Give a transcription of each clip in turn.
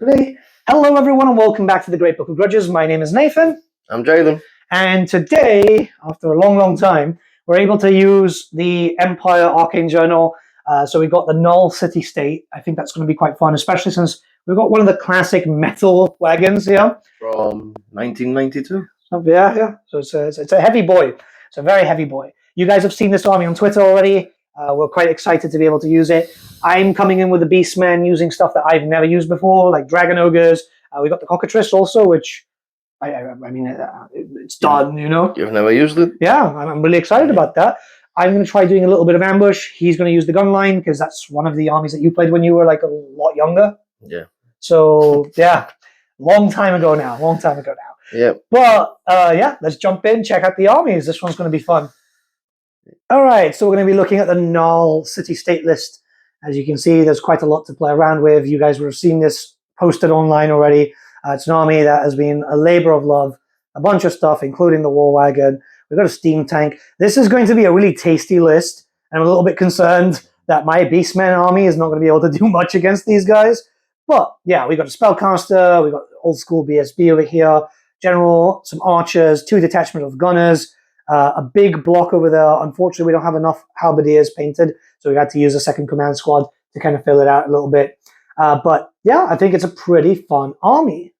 Today, hello everyone and welcome back to the Great Book of Grudges. My name is Nathan. I'm Jayden. And today, after a long time, we're able to use the Empire Arcane Journal. So we've got the Nuln City-State. I think that's going to be quite fun, especially since we've got one of the classic metal wagons here. From 1992. Oh, yeah. So it's a heavy boy. It's a very heavy boy. You guys have seen this army on Twitter already. We're quite excited to be able to use it. I'm coming in with the Beastmen using stuff that I've never used before, like Dragon Ogres. We got the Cockatrice also, which, I mean, it's done, you know? You've never used it? Yeah, I'm really excited about that. I'm going to try doing a little bit of ambush. He's going to use the gun line, because that's one of the armies that you played when you were, like, a lot younger. Yeah. So, yeah, long time ago now. Yeah. But, yeah, let's jump in, check out the armies. This one's going to be fun. All right, so we're going to be looking at the Nuln City-State list. As you can see, there's quite a lot to play around with. You guys would have seen this posted online already. It's an army that has been a labor of love. A bunch of stuff, including the War Wagon. We've got a steam tank. This is going to be a really tasty list. I'm a little bit concerned that my Beastmen army is not going to be able to do much against these guys. But, yeah, we've got a Spellcaster. We've got old school BSB over here. General, some archers, 2 detachment of gunners. A big block over there. Unfortunately, we don't have enough halberdiers painted, so we had to use a second command squad to kind of fill it out a little bit. But yeah, I think it's a pretty fun army.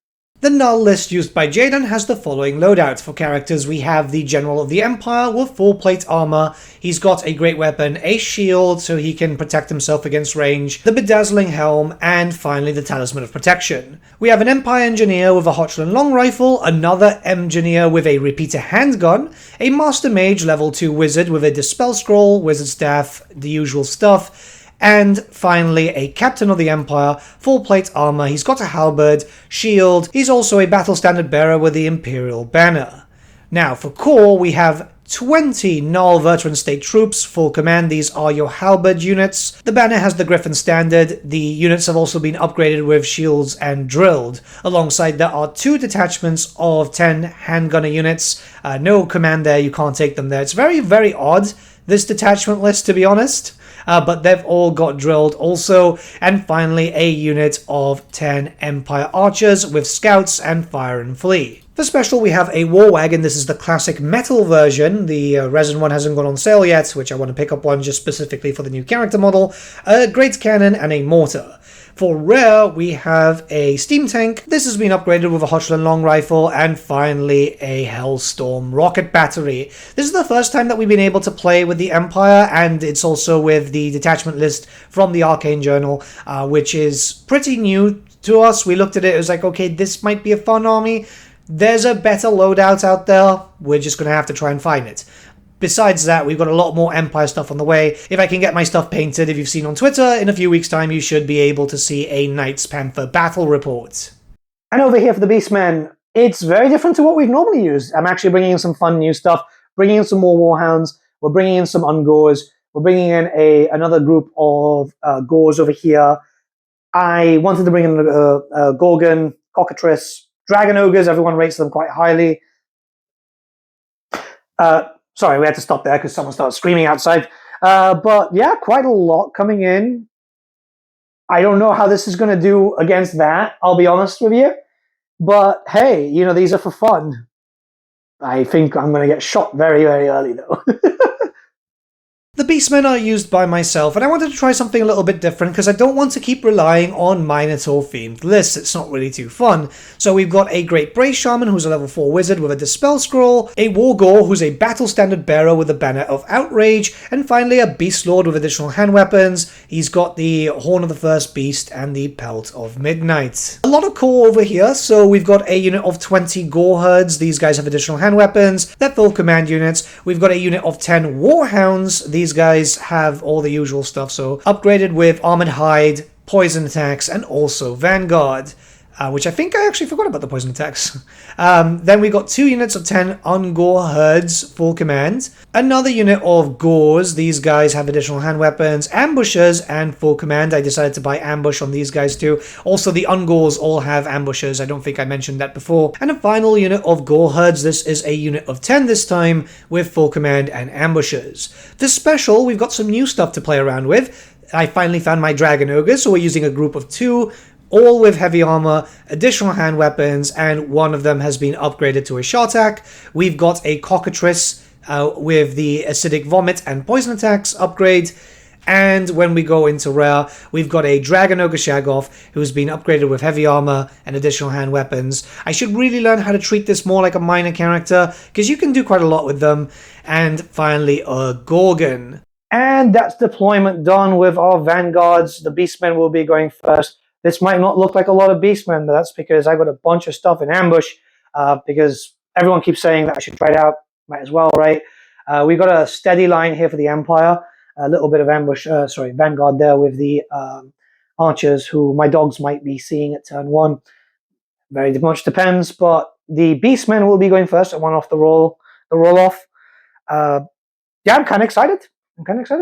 The Nuln list used by Jayden has the following loadout. For characters, we have the General of the Empire with full plate armor. He's got a great weapon, a shield, so he can protect himself against range, the bedazzling helm, and finally the Talisman of Protection. We have an Empire Engineer with a Hotchland long rifle, another Engineer with a repeater handgun, a Master Mage level 2 wizard with a Dispel Scroll, wizard staff, the usual stuff, and finally, a Captain of the Empire, full plate armor. He's got a halberd, shield. He's also a battle standard bearer with the Imperial banner. Now, for core, we have 20 Nuln veteran state troops, full command. These are your halberd units. The banner has the Griffin standard. The units have also been upgraded with shields and drilled. Alongside, there are 2 detachments of 10 handgunner units. No command there, you can't take them there. It's very, very odd, this detachment list, to be honest. But they've all got drilled also. And finally, a unit of 10 Empire Archers with Scouts and Fire and Flee. For special, we have a War Wagon. This is the classic metal version. The resin one hasn't gone on sale yet, which I want to pick up one just specifically for the new character model. A Great Cannon and a Mortar. For rare, we have a steam tank. This has been upgraded with a Hotchland long rifle, and finally a Hellstorm rocket battery. This is the first time that we've been able to play with the Empire, and it's also with the detachment list from the Arcane Journal, which is pretty new to us. We looked at it, it was like, okay, this might be a fun army. There's a better loadout out there. We're just going to have to try and find it. Besides that, we've got a lot more Empire stuff on the way. If I can get my stuff painted, if you've seen on Twitter, in a few weeks' time, you should be able to see a Knights Panther battle report. And over here for the Beastmen, it's very different to what we've normally used. I'm actually bringing in some fun new stuff, bringing in some more Warhounds, we're bringing in some Ungors, we're bringing in another group of Gors over here. I wanted to bring in a Gorgon, Cockatrice, Dragon Ogres, everyone rates them quite highly. Sorry, we had to stop there because someone started screaming outside. But yeah, quite a lot coming in. I don't know how this is going to do against that, I'll be honest with you. But hey, you know, these are for fun. I think I'm going to get shot very, very early though. The Beastmen are used by myself, and I wanted to try something a little bit different because I don't want to keep relying on Minotaur-themed lists. It's not really too fun. So we've got a Great Brace Shaman who's a level 4 wizard with a Dispel Scroll, a Wargore who's a battle standard bearer with a banner of Outrage, and finally a Beast Lord with additional hand weapons. He's got the Horn of the First Beast and the Pelt of Midnight. A lot of core over here, so we've got a unit of 20 Gore Herds. These guys have additional hand weapons. They're full command units. We've got a unit of 10 Warhounds. These guys have all the usual stuff, so upgraded with Armored Hide, Poison Attacks, and also Vanguard. which I think I actually forgot about the poison attacks. Then we got 2 units of 10 Ungor Herds, full command. Another unit of Gores. These guys have additional hand weapons, ambushers, and full command. I decided to buy ambush on these guys too. Also, the Ungors all have ambushers. I don't think I mentioned that before. And a final unit of Gore Herds. This is a unit of 10 this time, with full command and ambushers. For special, we've got some new stuff to play around with. I finally found my Dragon Ogre, so we're using a group of 2. all with heavy armor, additional hand weapons, and one of them has been upgraded to a Shartak. We've got a Cockatrice with the acidic vomit and poison attacks upgrade. And when we go into rare, we've got a Dragon Ogre Shaggoth who's been upgraded with heavy armor and additional hand weapons. I should really learn how to treat this more like a minor character, because you can do quite a lot with them. And finally, a Gorgon. And that's deployment done with our vanguards. The Beastmen will be going first. This might not look like a lot of Beastmen, but that's because I got a bunch of stuff in ambush, because everyone keeps saying that I should try it out. Might as well, right? We've got a steady line here for the Empire. A little bit of ambush, vanguard there with the archers, who my dogs might be seeing at turn 1. Very much depends, but the Beastmen will be going first. I want off the roll off. Yeah, I'm kind of excited.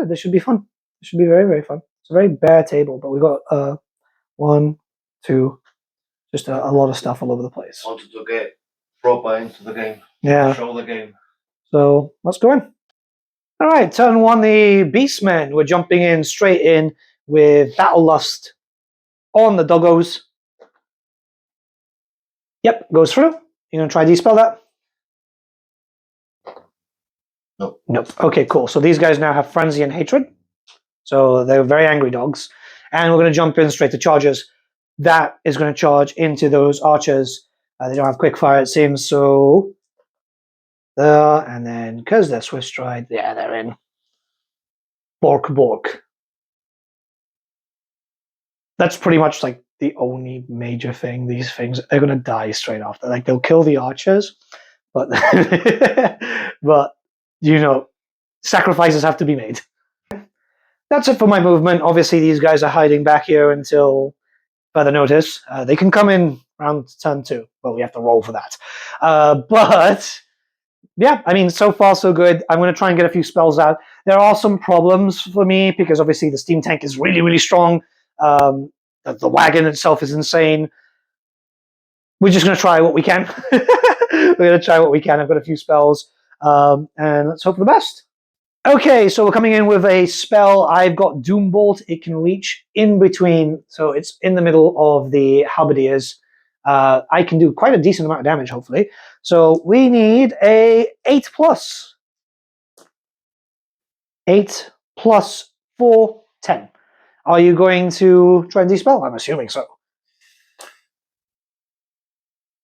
This should be fun. This should be very, very fun. It's a very bare table, but we got 1, 2, just a lot of stuff all over the place. Wanted to get proper into the game. Yeah. Show the game. So let's go in. All right, turn 1, the Beastmen. We're jumping in straight in with Battle Lust on the doggos. Yep, goes through. You're going to try to dispel that? Nope. Nope. Okay, cool. So these guys now have Frenzy and Hatred. So they're very angry dogs. And we're going to jump in straight to charges. That is going to charge into those archers. They don't have quick fire, it seems, so... There, and then because they're Swiss Stride, yeah, they're in. Bork. That's pretty much like the only major thing. These things, they're gonna die straight after. Like they'll kill the archers, but but you know, sacrifices have to be made. That's it for my movement. Obviously, these guys are hiding back here until further notice. They can come in around turn 2. Well, we have to roll for that, but. Yeah, I mean, so far so good. I'm going to try and get a few spells out. There are some problems for me because obviously the steam tank is really, really strong. The wagon itself is insane. We're just going to try what we can. We're going to try what we can. I've got a few spells, and let's hope for the best. Okay, so we're coming in with a spell. I've got Doombolt. It can reach in between, so it's in the middle of the halberdiers. I can do quite a decent amount of damage, hopefully. So we need a 8+. 8 plus 4, 10. Are you going to try and dispel? I'm assuming so.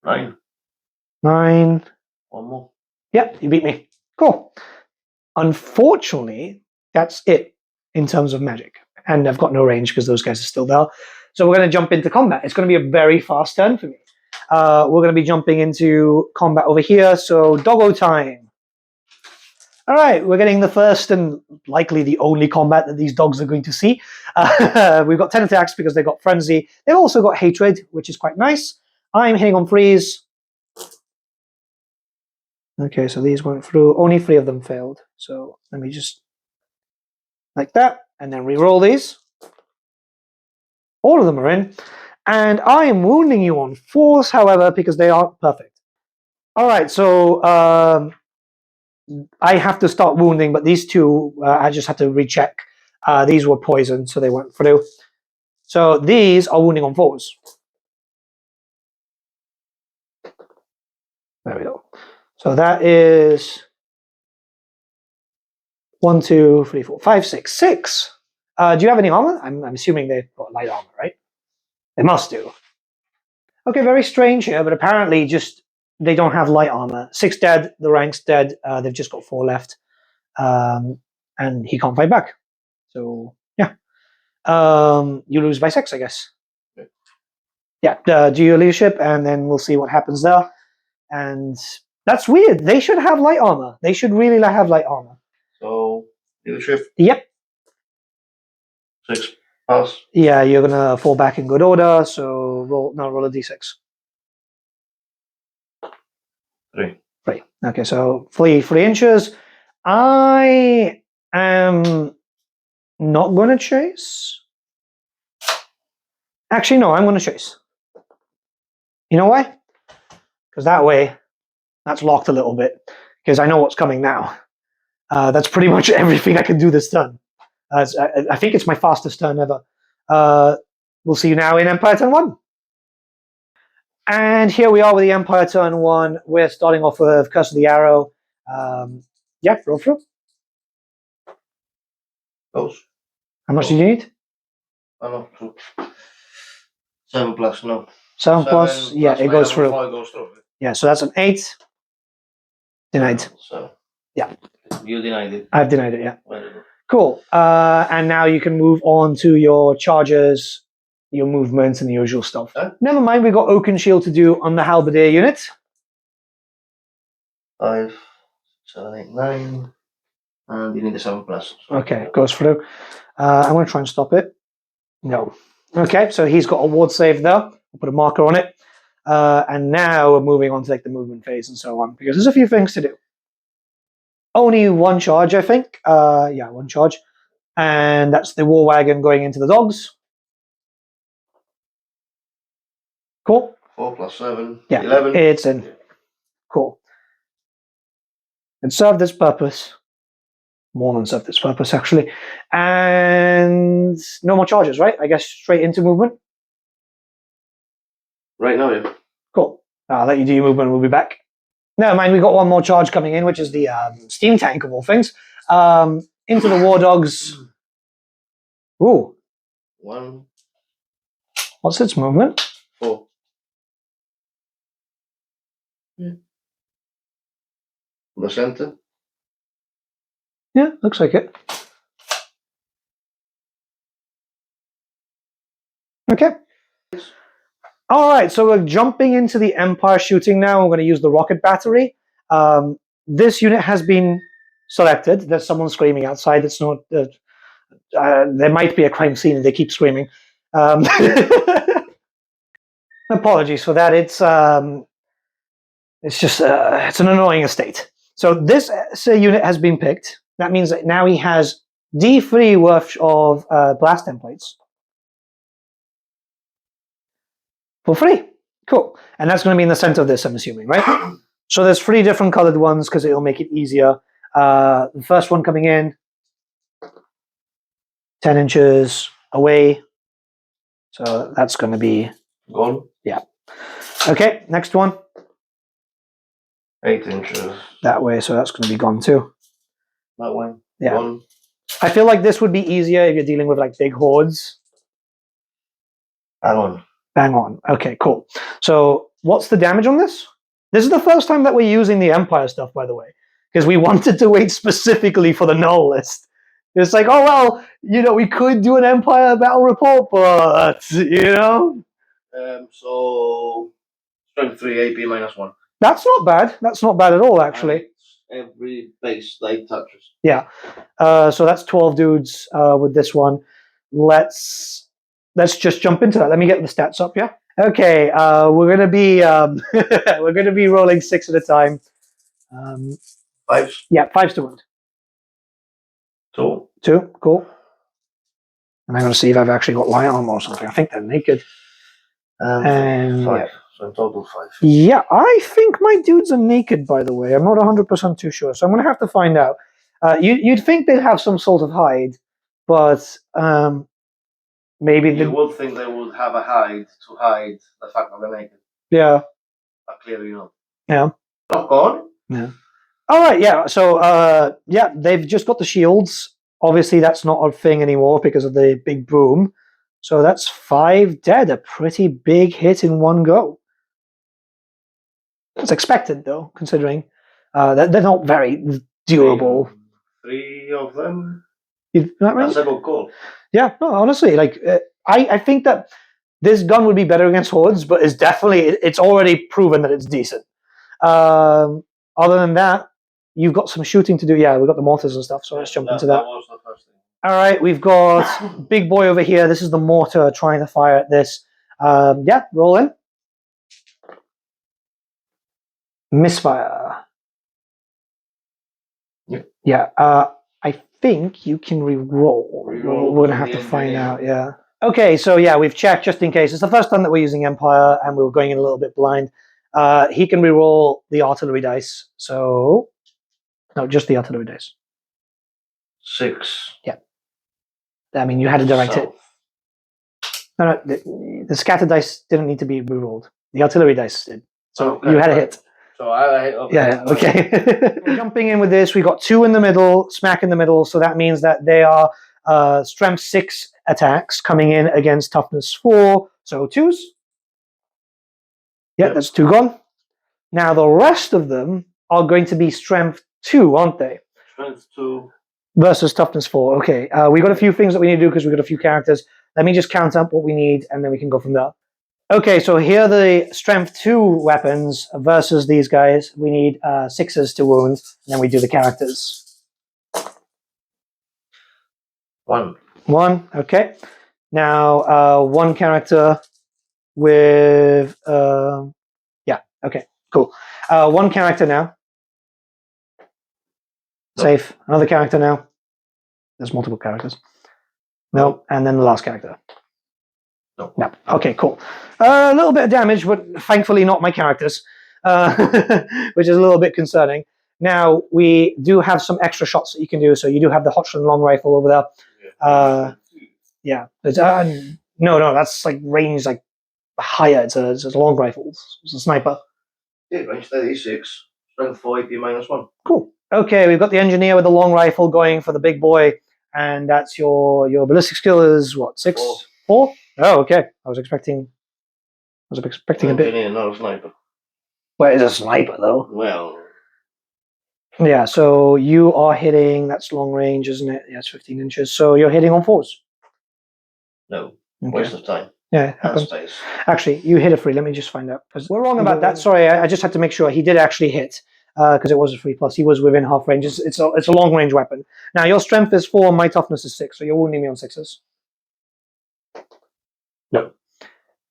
9. 9. One more. Yep, you beat me. Cool. Unfortunately, that's it in terms of magic. And I've got no range because those guys are still there. So we're going to jump into combat. It's going to be a very fast turn for me. We're going to be jumping into combat over here. So doggo time. All right, we're getting the first and likely the only combat that these dogs are going to see. We've got 10 attacks because they've got Frenzy. They've also got Hatred, which is quite nice. I'm hitting on freeze. Okay, so these went through. Only 3 of them failed. So let me just like that, and then re-roll these. All of them are in. And I am wounding you on 4s, however, because they aren't perfect. All right, so I have to start wounding, but these 2, I just have to recheck. These were poisoned, so they went through. So these are wounding on 4s. There we go. So that is 1, 2, 3, 4, 5, 6, 6. Do you have any armor? I'm assuming they've got light armor, right? They must do. Okay, very strange here, but apparently just they don't have light armor. 6 dead, the rank's dead. They've just got 4 left, and he can't fight back. So yeah, you lose by 6, I guess. Yeah, do your leadership, and then we'll see what happens there. And that's weird. They should have light armor. They should really have light armor. So leadership. Yep. 6 pass. Yeah, you're gonna fall back in good order. So roll a d6. 3. 3. Okay, so 3 inches. I am not gonna chase. Actually, no, I'm gonna chase. You know why? Because that way, that's locked a little bit. Because I know what's coming now. That's pretty much everything I can do this turn. I think it's my fastest turn ever. we'll see you now in Empire turn 1. And here we are with the Empire turn 1. We're starting off with Curse of the Arrow. Yeah, roll through. Goes. How much did you need? I know. 7 plus, no. 7 plus, yeah, plus it my goes other through. 5 goes through. Yeah, so that's an 8. Denied. So. Yeah. You denied it. I've denied it, yeah. Very good. Cool. And now you can move on to your charges, your movements, and the usual stuff. Never mind, we've got Oaken Shield to do on the Halberdier unit. 5, 7, 8, 9. And you need a 7 plus. So Okay, goes through. I'm going to try and stop it. No. Okay, so he's got a ward save there. We'll put a marker on it. And now we're moving on to like the movement phase and so on, because there's a few things to do. Only 1 charge, I think. Yeah, 1 charge. And that's the war wagon going into the dogs. Cool. 4 plus 7. Yeah, 11. it's in. Cool. It served its purpose. More than served its purpose, actually. And no more charges, right? I guess straight into movement. Right now, yeah. Cool. I'll let you do your movement. We'll be back. Never mind, we've got 1 more charge coming in, which is the steam tank of all things. Into the war dogs. Ooh. 1. What's its movement? 4. The center. Yeah, looks like it. Okay. All right, so we're jumping into the Empire shooting now. We're going to use the rocket battery. This unit has been selected. There's someone screaming outside. It's not. There might be a crime scene, and they keep screaming. Apologies for that. It's just it's an annoying estate. So this unit has been picked. That means that now he has D3 worth of blast templates. For free. Cool. And that's going to be in the center of this, I'm assuming, right? So there's 3 different colored ones because it'll make it easier. The first one coming in, 10 inches away. So that's going to be... Gone. Yeah. Okay, next one. 8 inches. That way, so that's going to be gone too. That one. Yeah. Gone. I feel like this would be easier if you're dealing with like big hordes. Hang on. Bang on. Okay, cool. So what's the damage on this? This is the first time that we're using the Empire stuff, by the way, because we wanted to wait specifically for the null list. It's like, oh, well, you know, we could do an Empire battle report, but, you know. So, strength 3, AP minus 1. That's not bad. That's not bad at all, actually. And every base that touches. Yeah. So that's 12 dudes with this one. Let's just jump into that. Let me get the stats up, yeah? Okay, we're gonna be we're gonna be rolling 6 at a time. 5. Yeah, 5's to wound. 2. 2, cool. And I'm gonna see if I've actually got light armor or something. I think they're naked. And 5. yeah. So in total 5. Yeah, I think my dudes are naked, by the way. I'm not 100% too sure, so I'm gonna have to find out. You'd think they'd have some sort of hide, but maybe You would think they would have a hide to hide the fact that they're naked. Yeah. But clearly not. Yeah. Not gone? Yeah. All right, yeah. So, yeah, they've just got the shields. Obviously, that's not a thing anymore because of the big boom. So that's 5 dead. A pretty big hit in one go. It's expected, though, considering they're not very durable. 3 of them? Not really? That's a good call. Yeah, no, honestly, like I think that this gun would be better against hordes, but it's already proven that it's decent. Other than that, you've got some shooting to do. Yeah, we've got the mortars and stuff, so let's jump into that. That was the first thing. All right, we've got big boy over here. This is the mortar trying to fire at this. Yeah, roll in. Misfire. Yep. Yeah, I think you can re-roll. We're going to have to find out, yeah. Okay, so yeah, we've checked just in case. It's the first time that we're using Empire, and we were going in a little bit blind. He can re-roll the artillery dice. So, no, just the artillery dice. 6. Yeah. I mean, you had a direct hit. No, the scatter dice didn't need to be rerolled. The artillery dice did. So Okay, you had a right. hit. So I hit. Okay. Yeah, okay. Jumping in with this, we got 2 in the middle, smack in the middle, so that means that they are strength 6 attacks coming in against toughness 4, so 2s. Yeah, Yep. that's 2 gone. Now the rest of them are going to be strength 2, aren't they? Strength 2. Versus toughness 4. Okay, we got a few things that we need to do because we got a few characters. Let me just count up what we need and then we can go from there. Okay, so here are the strength 2 weapons versus these guys. We need 6s to wound, and then we do the characters. 1. 1, okay. Now, 1 character with... yeah, okay, cool. 1 character now. Nope. Safe. Another character now. There's multiple characters. No, and then the last character. No. No. Okay, cool. A little bit of damage, but thankfully not my characters, which is a little bit concerning. Now, we do have some extra shots that you can do. So you do have the Hotchkiss long rifle over there. Yeah. No, that's like range like higher. It's a long rifle. It's a sniper. Yeah, range 36. Strength 4, AP -1. Cool. Okay, we've got the engineer with the long rifle going for the big boy. And that's your ballistic skill is what, 6? 4? Oh, okay. I was expecting a bit. Engineer, not a sniper. Well, it's a sniper though. Well, Yeah, so you are hitting. That's long range, isn't it? Yeah, it's 15 inches. So you're hitting on 4s. no. Okay. Waste of time. Yeah, it And happens. space. Actually, you hit a free. Let me just find out because we're wrong about that. Sorry, I just had to make sure he did actually hit because it was a 3+. He was within half range. It's a long range weapon. Now your strength is 4, my toughness is 6, so you're wounding me on 6s. No.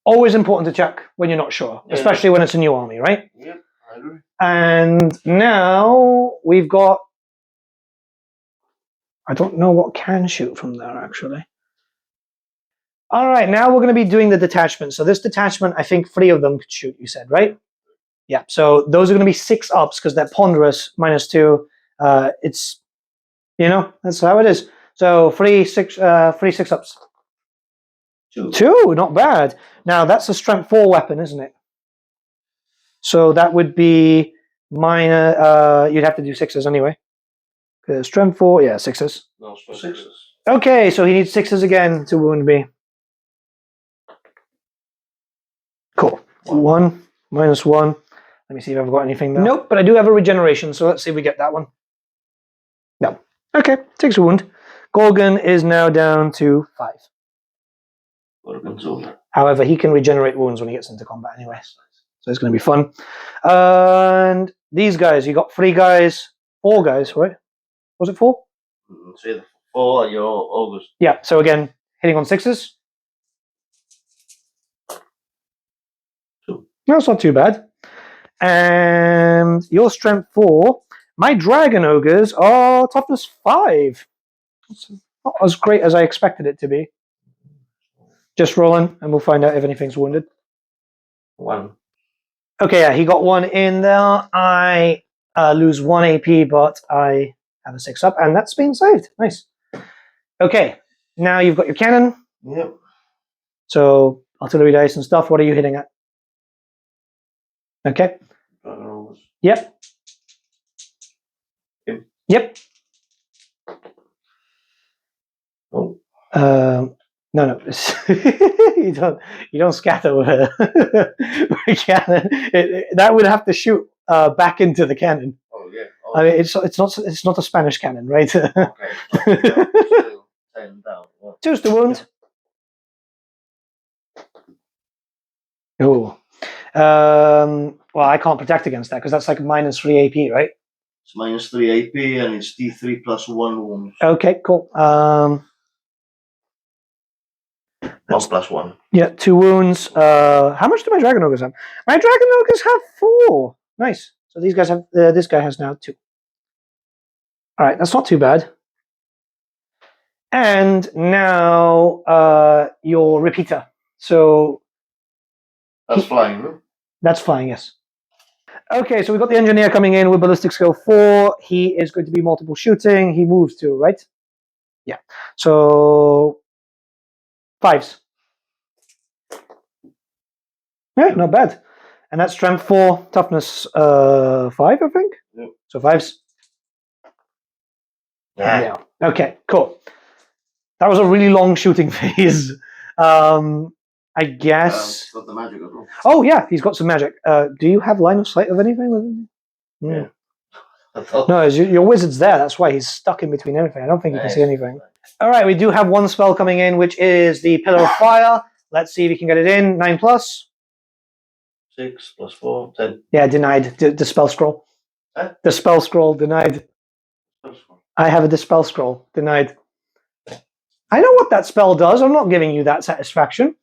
Always important to check when you're not sure, Yeah. especially when it's a new army, right? Yep, I agree. And now we've got. I don't know what can shoot from there actually. All right, now we're going to be doing the detachment. So this detachment, I think 3 of them could shoot, you said, right? Yeah, so those are going to be 6 ups because they're ponderous, -2. It's, that's how it is. So 3 6 ups. 2, not bad. Now that's a strength 4 weapon, isn't it? So that would be you'd have to do 6s anyway. Strength 4, yeah, 6s. No, 6s. Okay, so he needs 6s again to wound me. Cool. 1, -1. Let me see if I've got anything there. Nope, but I do have a regeneration, so let's see if we get that one. No. Okay, takes a wound. Gorgon is now down to 5. Gorgon's over. However, he can regenerate wounds when he gets into combat anyway. So it's going to be fun. And these guys, you got 3 guys, 4 guys, right? Was it 4? So 4 your August. Yeah, so again, hitting on 6s. 2. No, it's not too bad. And your strength 4. My dragon ogres are toughness 5. It's not as great as I expected it to be. Just rolling, and we'll find out if anything's wounded. 1. Okay, yeah, he got 1 in there. I lose 1 AP, but I have a 6 up, and that's been saved. Nice. Okay, now you've got your cannon. Yep. So artillery dice and stuff. What are you hitting at? Okay. Yep. Yep. Oh. No. you don't scatter with a cannon. That would have to shoot back into the cannon. Oh yeah. I mean, it's not a Spanish cannon, right? Okay. Still 10 down. 2's the wound. Oh. Well, I can't protect against that because that's like -3 AP, right? It's -3 AP and it's D3 +1 wounds. Okay, cool. 1 +1. Yeah, 2 wounds. How much do my dragon ogres have? My dragon ogres have 4. Nice. So these guys have. This guy has now 2. All right, that's not too bad. And now your repeater. So That's flying, no? that's flying, yes. Okay, so we've got the engineer coming in with ballistic skill 4. He is going to be multiple shooting. He moves 2, right? Yeah. So 5s. Yeah, not bad. And that's strength 4, toughness 5, I think. Yep. So 5s. Yeah. Yeah. Okay, cool. That was a really long shooting phase. I guess. Got the magic as well. Oh yeah, he's got some magic. Do you have line of sight of anything with him? Yeah. No, your wizard's there. That's why he's stuck in between everything. I don't think you can see anything. All right, we do have one spell coming in, which is the Pillar of Fire. Let's see if we can get it in. 9 plus. 6 plus 4, 10. Yeah, denied. The spell scroll. Huh? The spell scroll denied. I have a dispel scroll denied. I know what that spell does. I'm not giving you that satisfaction.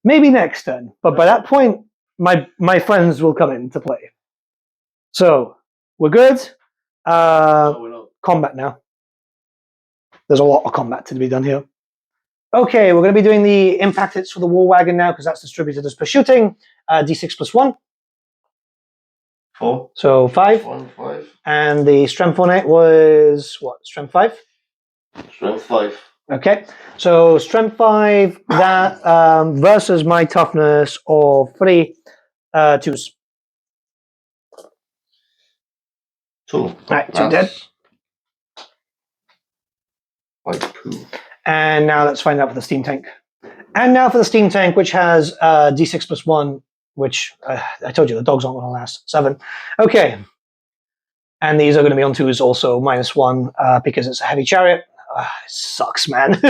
Maybe next turn, but by that point, my friends will come into play. So we're good. No, we're not. Combat now. There's a lot of combat to be done here. Okay, we're going to be doing the impact hits for the war wagon now because that's distributed as per shooting. D6 plus 1. 4. So 5. 1, 5. And the strength on it was what? Strength 5? Strength 5. Okay, so strength 5, that versus my toughness of 3, 2s. 2. Right, 2 dead. Like 2. And now let's find out for the steam tank. And now for the steam tank, which has D6 plus 1, which I told you the dogs aren't going to last. 7. Okay. And these are going to be on 2s also, -1, because it's a heavy chariot. It sucks, man.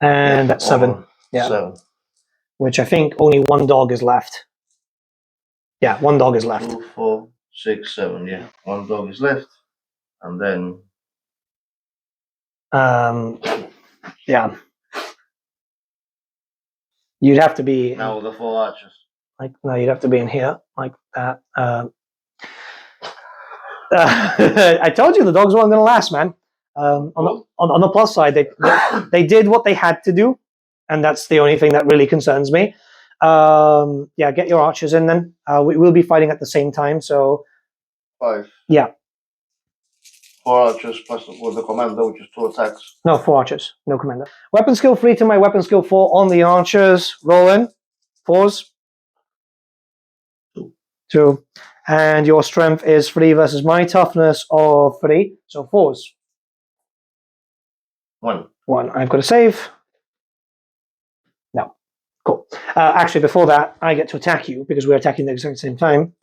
And that's 7. Yeah. 7. Which I think only 1 dog is left. Yeah, 1 dog is left. 2, 4, 6, 7. Yeah. 1 dog is left. And then. Yeah. You'd have to be. Now the 4 archers. Like, no, you'd have to be in here, like that. I told you the dogs weren't going to last, man. On the plus side, they did what they had to do, and that's the only thing that really concerns me. Yeah, get your archers in then. We will be fighting at the same time, so 5. yeah. 4 archers plus with the commander, which is 2 attacks. No, 4 archers, no commander. Weapon skill 3 to my weapon skill 4 on the archers. Rowan, 4s. 2. And your strength is 3 versus my toughness of 3, so 4s. 1. 1. I've got to save. No. Cool. Actually, before that, I get to attack you because we're attacking at the exact same time.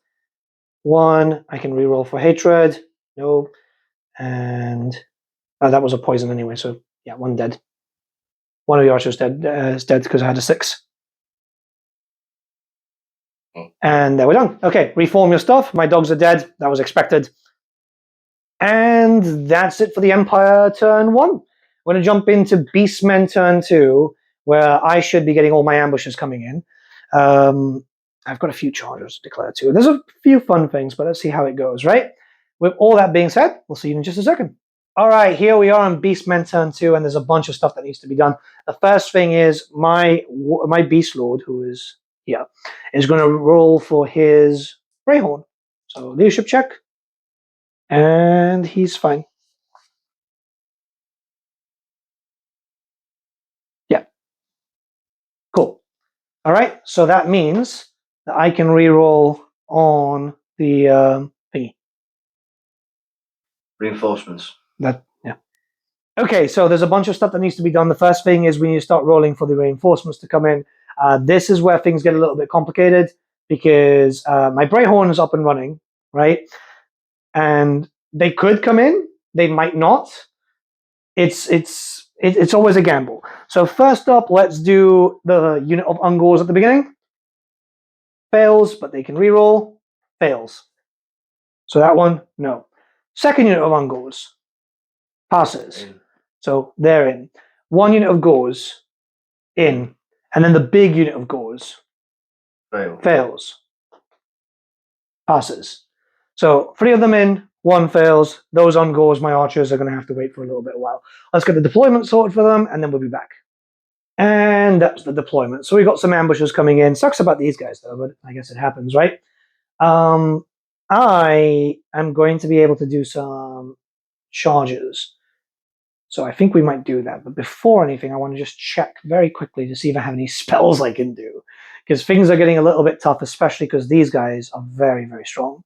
1. I can reroll for hatred. No. And that was a poison anyway, so yeah, 1 dead. 1 of the archers is dead because I had a 6. And we're done. Okay, reform your stuff. My dogs are dead. That was expected. And that's it for the Empire turn 1. We're going to jump into Beastmen turn 2, where I should be getting all my ambushes coming in. I've got a few chargers to declare too. There's a few fun things, but let's see how it goes, right? With all that being said, we'll see you in just a second. All right, here we are on Beastmen turn 2, and there's a bunch of stuff that needs to be done. The first thing is my Beast Lord, who is here, is going to roll for his Greyhorn. So leadership check, and he's fine. Yeah. Cool. All right, so that means that I can reroll on the thingy. Reinforcements. Yeah. Okay, so there's a bunch of stuff that needs to be done. The first thing is we need to start rolling for the reinforcements to come in. This is where things get a little bit complicated because my Greyhorn is up and running, right? And they could come in, they might not. It's always a gamble. So first up, let's do the unit of Ungors at the beginning. Fails, but they can reroll. Fails. So that one, no. Second unit of Ungors passes. So they're in. 1 unit of Gors in. And then the big unit of Gors fails. Passes. So 3 of them in, 1 fails. Those on Gors, my archers, are going to have to wait for a little bit while. Let's get the deployment sorted for them, and then we'll be back. And that's the deployment. So we've got some ambushes coming in. Sucks about these guys, though, but I guess it happens, right? I am going to be able to do some charges. So I think we might do that. But before anything, I want to just check very quickly to see if I have any spells I can do. Because things are getting a little bit tough, especially because these guys are very, very strong.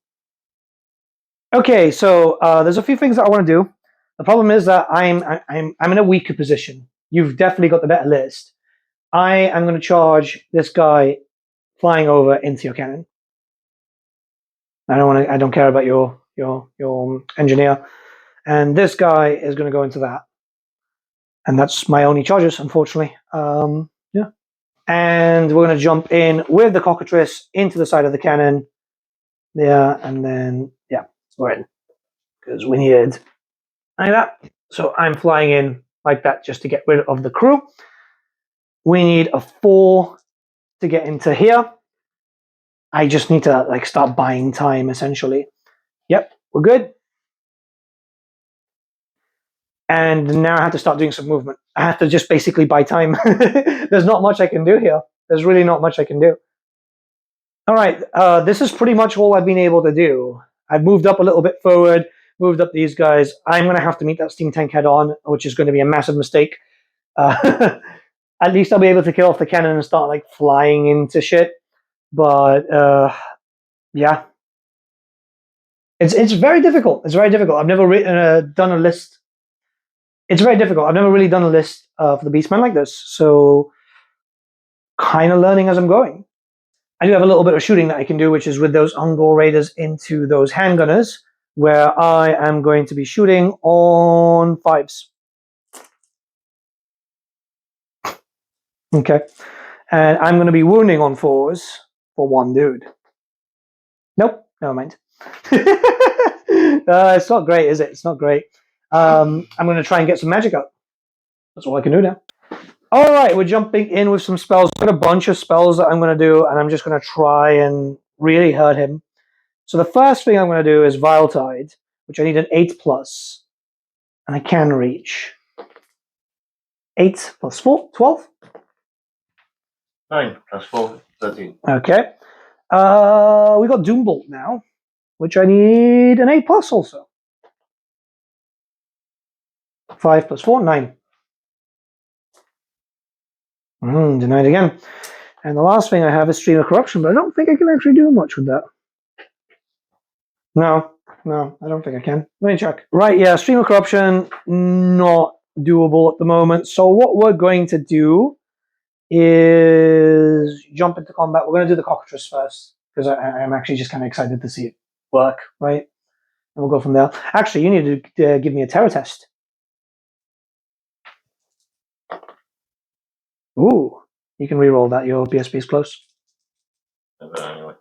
Okay, so there's a few things that I want to do. The problem is that I'm in a weaker position. You've definitely got the better list. I am going to charge this guy flying over into your cannon. I don't care about your engineer. And this guy is going to go into that. And that's my only charges, unfortunately. Yeah. And we're going to jump in with the cockatrice into the side of the cannon. Yeah, and then, yeah, we're in. Because we needed like that. So I'm flying in like that just to get rid of the crew. We need a 4 to get into here. I just need to like start buying time, essentially. Yep, we're good. And now I have to start doing some movement. I have to just basically buy time. There's not much I can do here. There's really not much I can do. All right, this is pretty much all I've been able to do. I've moved up a little bit forward, moved up these guys. I'm going to have to meet that steam tank head on, which is going to be a massive mistake. At least I'll be able to kill off the cannon and start like flying into shit. But yeah, it's very difficult. It's very difficult. I've never done a list. It's very difficult. I've never really done a list for the Beastmen like this, so kind of learning as I'm going. I do have a little bit of shooting that I can do, which is with those Ungor Raiders into those handgunners, where I am going to be shooting on 5s. Okay, and I'm going to be wounding on 4s for 1 dude. Nope, never mind. It's not great, is it? It's not great. I'm going to try and get some magic up. That's all I can do now. All right, we're jumping in with some spells. I've got a bunch of spells that I'm going to do, and I'm just going to try and really hurt him. So the first thing I'm going to do is Vile Tide, which I need an 8+, and I can reach. 8 plus 4, 12? 9 plus 4, 13. Okay. We got Doombolt now, which I need an 8+ also. 5 plus 4, 9. Denied again. And the last thing I have is Stream of Corruption, but I don't think I can actually do much with that. No, I don't think I can. Let me check. Right, yeah, Stream of Corruption, not doable at the moment. So what we're going to do is jump into combat. We're going to do the cockatrice first, because I'm actually just kind of excited to see it work, right? And we'll go from there. Actually, you need to give me a terror test. Ooh, you can reroll that. Your PSP is close. Anyway.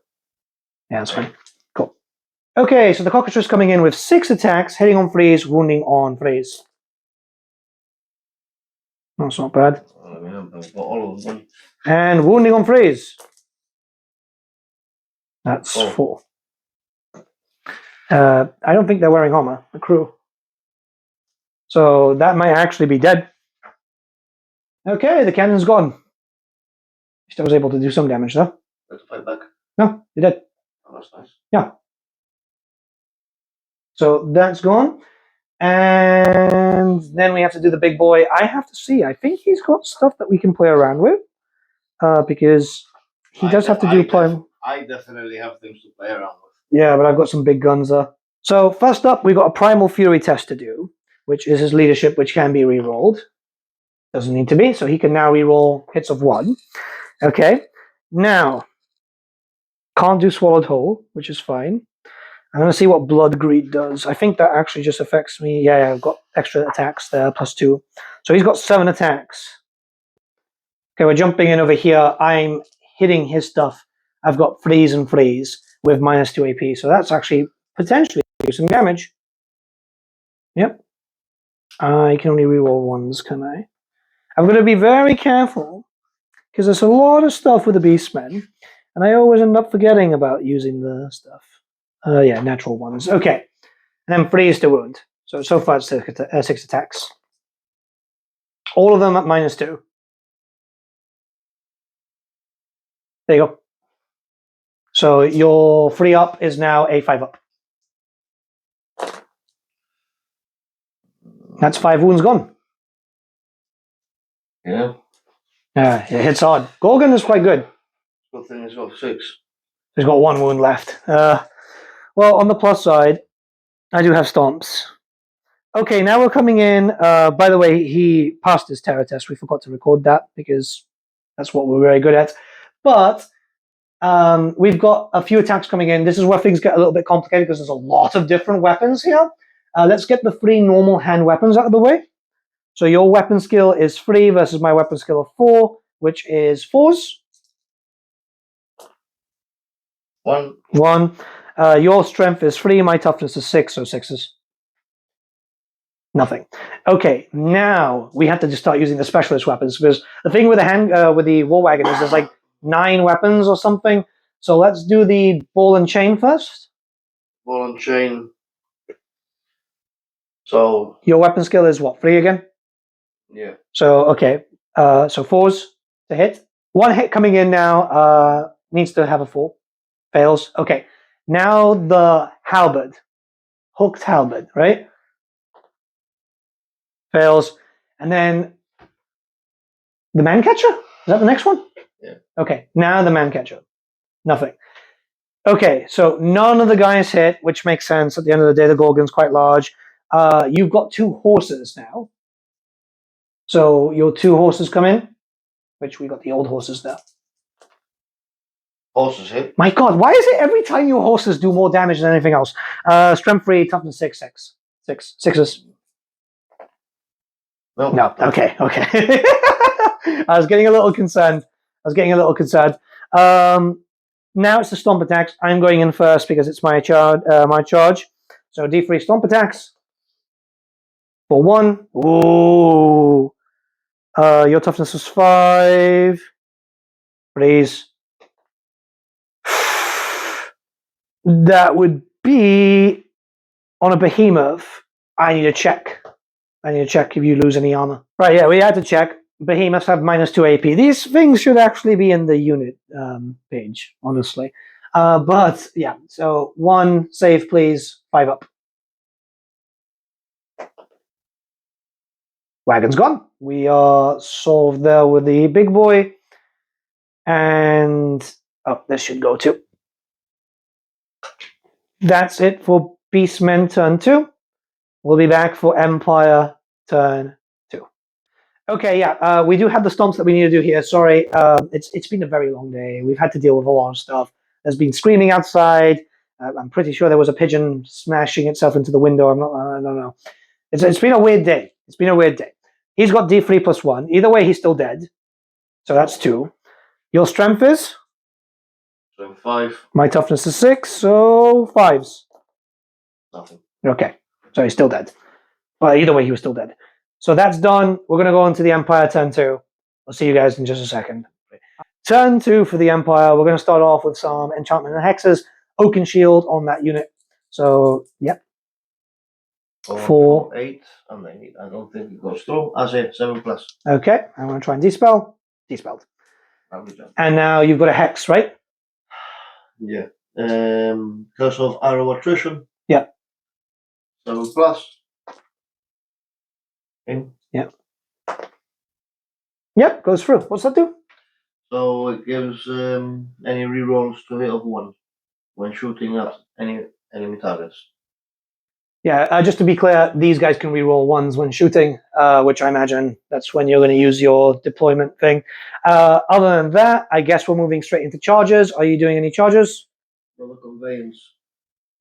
Yeah, that's fine. Cool. Okay, so the cockatrice coming in with 6 attacks, hitting on 3s, wounding on 3s. That's not bad. I've got all of them. And wounding on 3s. That's 4. I don't think they're wearing armor, the crew. So that might actually be dead. Okay, the cannon's gone. I was able to do some damage though. Have to fight back. No, you're dead. Oh, that's nice. Yeah. So that's gone. And then we have to do the big boy. I have to see. I think he's got stuff that we can play around with. Because he does have to do play. I definitely have things to play around with. Yeah, but I've got some big guns there. So first up, we've got a Primal Fury test to do, which is his leadership, which can be re-rolled. Doesn't need to be, so he can now re-roll hits of 1. Okay, now, can't do Swallowed Whole, which is fine. I'm going to see what Blood Greed does. I think that actually just affects me. Yeah, I've got extra attacks there, +2. So he's got 7 attacks. Okay, we're jumping in over here. I'm hitting his stuff. I've got 3s and 3s with -2 AP, so that's actually potentially do some damage. Yep. I can only reroll 1s, can I? I'm going to be very careful, because there's a lot of stuff with the Beastmen, and I always end up forgetting about using the stuff. Yeah, natural 1s. Okay. And then 3s to wound. So far it's 6 attacks. All of them at -2. There you go. So your 3 up is now a 5 up. That's 5 wounds gone. Yeah. Yeah, it hits hard. Gorgon is quite good. Good thing he's got 6. He's got 1 wound left. Well, on the plus side, I do have stomps. Okay, now we're coming in. By the way, he passed his terror test. We forgot to record that because that's what we're very good at. But we've got a few attacks coming in. This is where things get a little bit complicated because there's a lot of different weapons here. Let's get the 3 normal hand weapons out of the way. So your weapon skill is 3 versus my weapon skill of 4, which is 4s. 1. 1. Your strength is 3, my toughness is 6, so 6s. Nothing. Okay, now we have to just start using the specialist weapons because the thing with the war wagon is there's like 9 weapons or something. So let's do the ball and chain first. Ball and chain. So Your weapon skill is what, 3 again? yeah. So okay, so 4s to hit. 1 hit coming in now. Needs to have a 4. Fails. Okay, now the halberd, hooked halberd, right? Fails. And then the man catcher? Is that the next one? Yeah. Okay, now the man catcher. Nothing. Okay, so none of the guys hit, which makes sense. At the end of the day, the Gorgon's quite large. You've got 2 horses now. So your 2 horses come in, which we got the old horses now. Horses hit. My God, why is it every time your horses do more damage than anything else? Strength 3, toughness 6, 6. 6. 6s. No. Okay. I was getting a little concerned. Now it's the stomp attacks. I'm going in first because it's my charge. So D3 stomp attacks. For 1. Ooh. Your toughness is 5. Please. That would be on a behemoth. I need to check if you lose any armor. Right, yeah, we had to check. Behemoths have -2 AP. These things should actually be in the unit page, honestly. But yeah, so 1 save, please. 5 up. Wagon's gone. We are solved there with the big boy. And oh, this should go too. That's it for Beastmen turn 2. We'll be back for Empire turn 2. Okay, yeah, we do have the stomps that we need to do here. Sorry, it's been a very long day. We've had to deal with a lot of stuff. There's been screaming outside. I'm pretty sure there was a pigeon smashing itself into the window. I don't know. It's been a weird day. He's got D3 +1. Either way, he's still dead. So that's 2. Your strength is? So 5. My toughness is 6, so 5s. Nothing. Okay, so he's still dead. Well, either way, he was still dead. So that's done. We're going to go on to the Empire turn 2. I'll see you guys in just a second. Turn 2 for the Empire. We're going to start off with some enchantment and hexes. Oaken Shield on that unit. So, yep. 4. 8. And 8. I don't think it goes through. As a 7+. Okay, I'm going to try and dispel. Dispelled. Lovely job. And now you've got a hex, right? Yeah. Curse of Arrow Attrition. Yeah. 7+. In. Yep. Yep, goes through. What's that do? So it gives any rerolls to hit of 1 when shooting at any enemy targets. Yeah, just to be clear, these guys can reroll 1s when shooting, which I imagine that's when you're going to use your deployment thing. Other than that, I guess we're moving straight into charges. Are you doing any charges? For the conveyance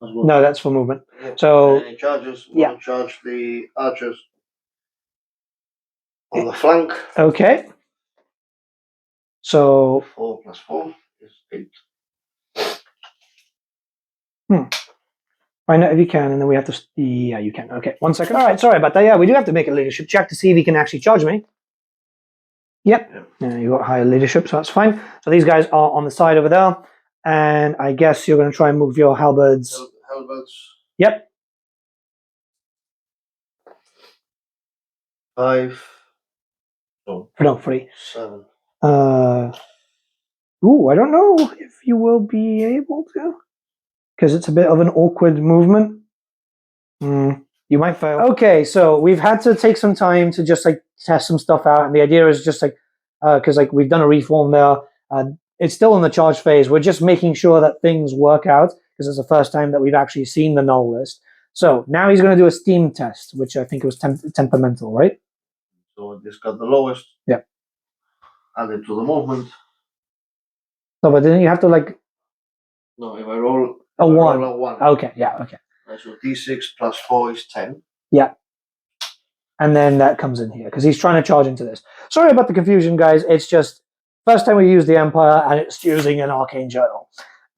as well. No, that's for movement. Yeah. So, any charges? Yeah. We'll charge the archers on the flank. okay. So, 4 + 4 is 8. find out if you can, and then we have to. Yeah, you can. Okay, 1 second. All right, sorry about that. Yeah, we do have to make a leadership check to see if he can actually charge me. Yep. Yeah, you got higher leadership, so that's fine. So these guys are on the side over there, and I guess you're going to try and move your halberds. Halberds. Yep. 5. Oh, No, 3. 7. Ooh, I don't know if you will be able to, because it's a bit of an awkward movement. You might fail. Okay, so we've had to take some time to just like test some stuff out, and the idea is just like because like we've done a reform there. It's still in the charge phase. We're just making sure that things work out because it's the first time that we've actually seen the null list. So now he's going to do a steam test, which I think was temperamental, right? So this got the lowest. Yeah. Add it to the movement. No, but then you have to like. No, if I roll a 1. roll a 1. Okay, yeah, okay. So d6 plus 4 is 10. Yeah. And then that comes in here because he's trying to charge into this. Sorry about the confusion, guys. It's just first time we use the Empire and it's using an Arcane Journal.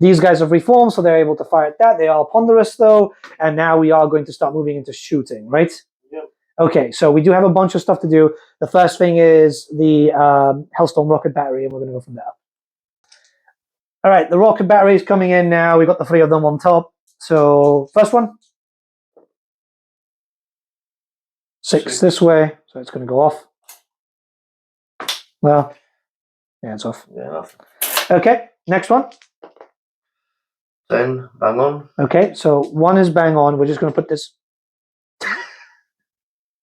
These guys have reformed, so they're able to fire at that. They are ponderous, though, and now we are going to start moving into shooting, right? Yep. Okay, so we do have a bunch of stuff to do. The first thing is the Hellstorm rocket battery, and we're going to go from there. All right, the rocket battery is coming in now. We've got the 3 of them on top. So first one. 6 this way, so it's going to go off. Well, yeah, it's off. Yeah, enough. Okay, next one. 10, bang on. Okay, so 1 is bang on. We're just going to put this.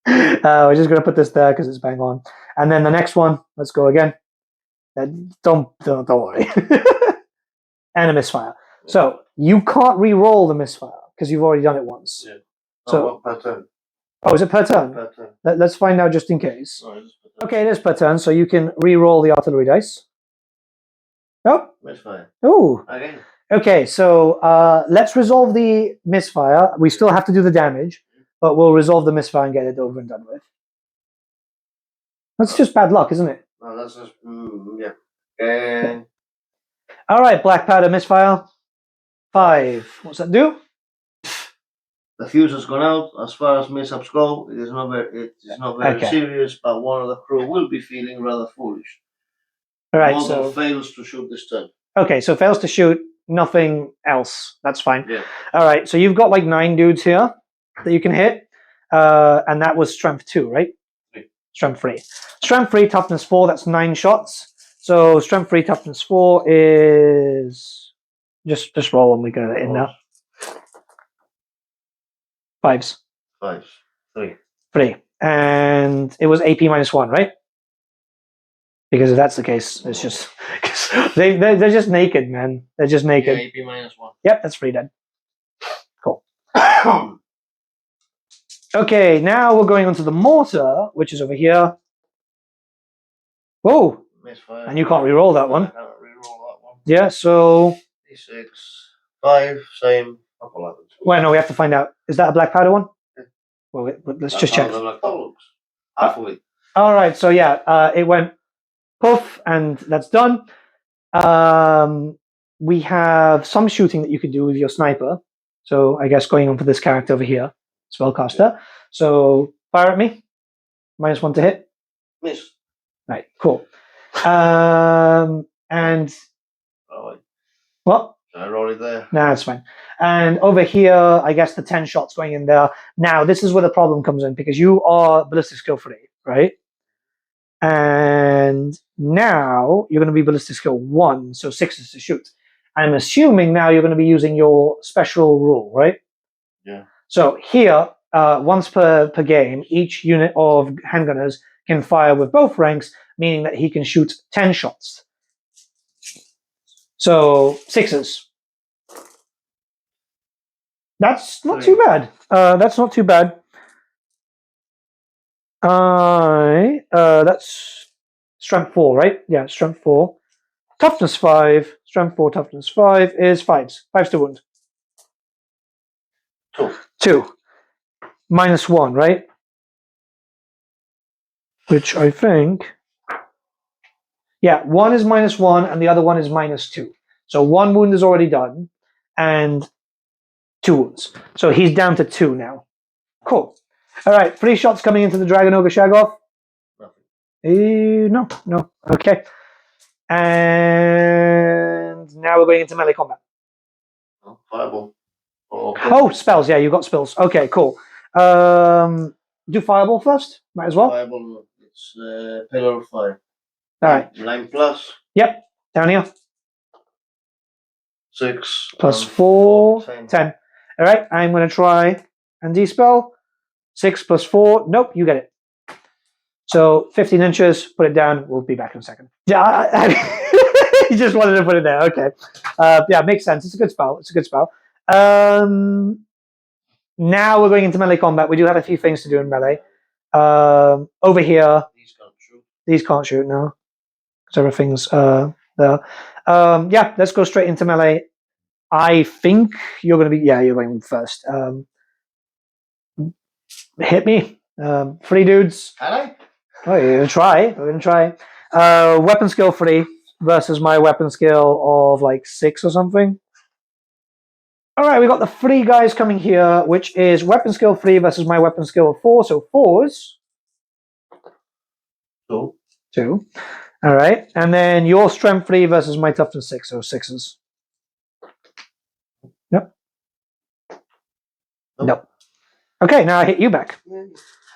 We're just going to put this there because it's bang on. And then the next one, let's go again. Don't worry. And a misfire. So you can't re-roll the misfire because you've already done it once. Yeah. So per turn. Oh, is it per turn? Per turn. Let's find out just in case. No, it is per turn. Okay, it is per turn, so you can re-roll the artillery dice. Oh. Misfire. Ooh. Again. Okay, so let's resolve the misfire. We still have to do the damage, but we'll resolve the misfire and get it over and done with. That's just bad luck, isn't it? No, that's just yeah. And All right, black powder misfire. 5. What's that do? the fuse has gone out. As far as mishaps go, it is not very Okay. serious, but one of the crew will be feeling rather foolish. All right, Model so fails to shoot this turn. okay, so fails to shoot, nothing else. That's fine. Yeah. All right, so you've got like 9 dudes here that you can hit, and that was strength 2, right? 3. Strength 3. Strength 3, toughness 4. That's 9 shots. So strength 3, toughness 4 is just roll and we get it in there. 5s. 5. 3. 3. And it was AP -1, right? Because if that's the case, it's just they're just naked, man. They're just naked. Yeah, AP -1. Yep, that's 3 dead. Cool. Okay, now we're going on to the mortar, which is over here. Whoa! Misfire. And you can't re-roll that one. I can't re-roll that one. Yeah, so D6. 5. Same. Couple others. well, no, we have to find out. Is that a black powder one? Yeah. Well, let's just check. Half of it. All right, so yeah, it went poof, and that's done. We have some shooting that you could do with your sniper. So I guess going on for this character over here, spellcaster. So fire at me. -1 to hit. Miss. Right, cool. And Oh, wait. what? Can I roll it there? Nah, it's fine. And over here, I guess the 10 shots going in there. Now, this is where the problem comes in because you are ballistic skill 3, right? And now you're going to be ballistic skill 1, so 6 is to shoot. I'm assuming now you're going to be using your special rule, right? Yeah. So here, once per game, each unit of handgunners can fire with both ranks, meaning that he can shoot 10 shots. So 6s. That's not too bad. That's not too bad. That's strength 4, right? Yeah, strength 4. Toughness 5. Strength 4, toughness 5 is 5s. 5s to wound. 2. -1, right? Which I think... Yeah, 1 is -1 and the other one is -2. So 1 wound is already done and 2 wounds. So he's down to 2 now. Cool. All right, 3 shots coming into the Dragon Ogre Shaggoth. No. Okay. And now we're going into melee combat. Oh, fireball. Oh, spells. Yeah, you got spells. Okay, cool. Do fireball first. Might as well. Fireball. It's pillar of fire. All right. 9+. Yep. Down here. 6 +4. 10. 10. All right. I'm going to try and de-spell. 6 plus 4. Nope, you get it. So 15 inches, put it down. We'll be back in a second. Yeah, you just wanted to put it there. Okay. Yeah, makes sense. It's a good spell. It's a good spell. Now we're going into melee combat. We do have a few things to do in melee. Over here. These can't shoot. These can't shoot now. Because everything's there. Yeah, let's go straight into melee. I think you're going to be... Yeah, you're going first. Hit me. 3 dudes. Can I? Oh, you're going to try. We're going to try. Weapon skill 3 versus my weapon skill of like 6 or something. All right, we got the 3 guys coming here, which is weapon skill 3 versus my weapon skill of 4. So 4s. 2. All right. And then your strength 3 versus my toughness 6. So 6s. Yep. Nope. Okay, now I hit you back.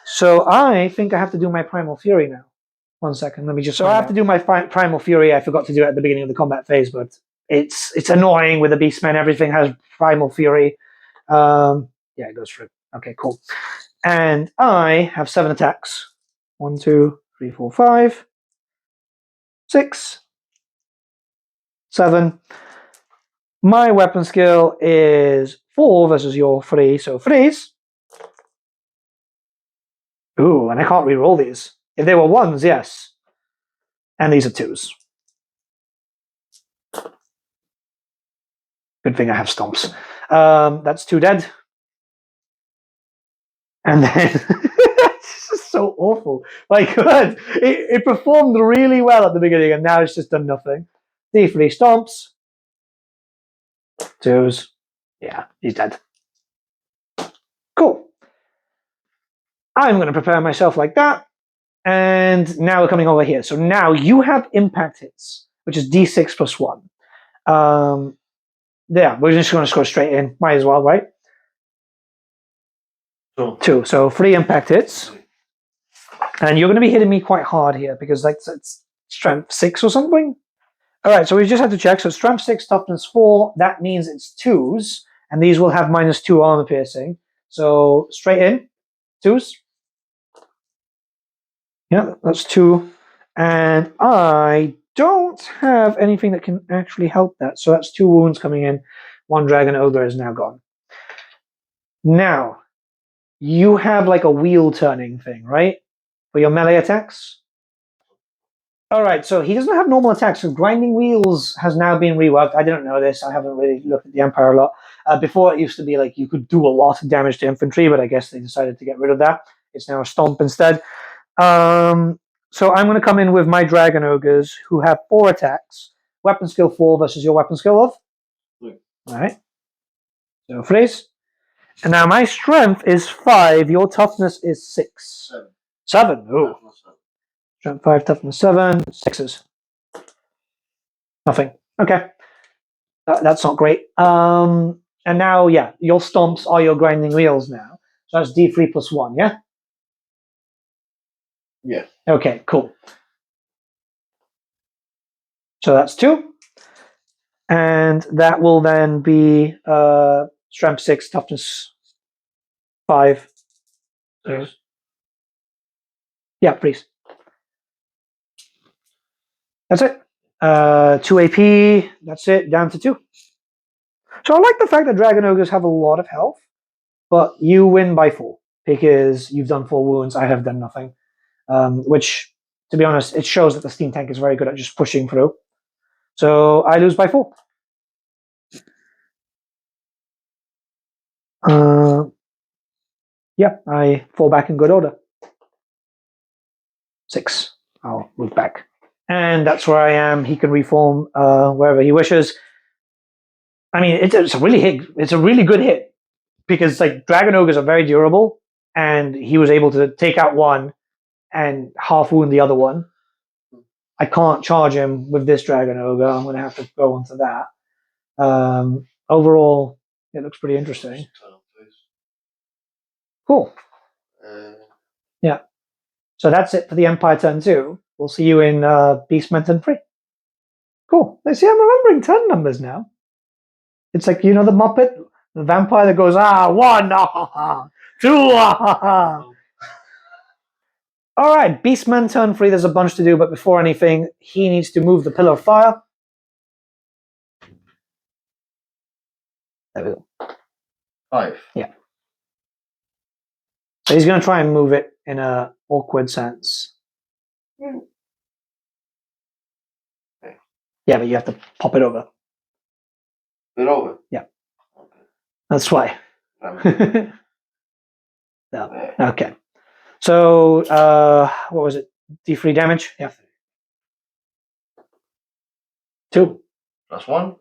So I think I have to do my Primal Fury now. 1 second, let me just... So I have to do my Primal Fury. I forgot to do it at the beginning of the combat phase, but it's annoying with the Beastmen. Everything has Primal Fury. Yeah, it goes through. Okay, cool. And I have 7 attacks. 1, 2, 3, 4, 5, 6, 7. My weapon skill is 4 versus your 3, so 3s. Ooh, and I can't re-roll these. If they were 1s, yes. And these are 2s. Good thing I have stomps. That's 2 dead. And then... It's just so awful. My God. It performed really well at the beginning, and now it's just done nothing. D3 stomps. 2s. Yeah, he's dead. Cool. I'm going to prepare myself like that. And now we're coming over here. So now you have impact hits, which is D6 plus 1. Yeah, we're just going to go straight in. Might as well, right? 2. So 3 impact hits. And you're going to be hitting me quite hard here because like it's strength 6 or something. All right, so we just have to check. So strength 6, toughness 4. That means it's 2s. And these will have -2 armor piercing. So straight in. 2s. Yeah, that's 2. And I don't have anything that can actually help that. So that's 2 wounds coming in. 1 dragon ogre is now gone. Now, you have like a wheel turning thing, right? For your melee attacks? Alright, so he doesn't have normal attacks. So grinding wheels has now been reworked. I didn't know this. I haven't really looked at the Empire a lot. Before it used to be like you could do a lot of damage to infantry, but I guess they decided to get rid of that. It's now a stomp instead. So I'm going to come in with my dragon ogres who have 4 attacks. Weapon skill 4 versus your weapon skill of 3. All right. So 3s. And now my strength is 5. Your toughness is 6. 7. Oh. Strength 5, toughness 7. 6s. Nothing. Okay. That's not great. And now, yeah, your stomps are your grinding wheels now. So that's D3 plus 1, yeah? Yeah. Okay, cool. So that's 2. And that will then be strength 6, toughness 5. Yes. Yeah, please. That's it. 2 AP. That's it. Down to 2. So I like the fact that Dragon Ogres have a lot of health, but you win by 4 because you've done 4 wounds. I have done nothing. Which, to be honest, it shows that the steam tank is very good at just pushing through. So I lose by 4. Yeah, I fall back in good order. 6. I'll move back. And that's where I am. He can reform wherever he wishes. I mean, it's a really good hit because like Dragon Ogres are very durable, and he was able to take out one and half wound the other one. I can't charge him with this Dragon Ogre. I'm going to have to go onto that. Overall, it looks pretty interesting. Cool. Yeah. So that's it for the Empire turn 2. We'll see you in Beastmen turn 3. Cool. I see I'm remembering turn numbers now. It's like, you know, the Muppet, the vampire that goes, 1, All right, Beastman turn 3. There's a bunch to do, but before anything, he needs to move the pillar of fire. There we go. 5. Yeah. So he's going to try and move it in a awkward sense. Yeah, but you have to pop it over. Bit over. Yeah. That's why. No. Okay. So, what was it? D3 damage? Yeah. 2. +1.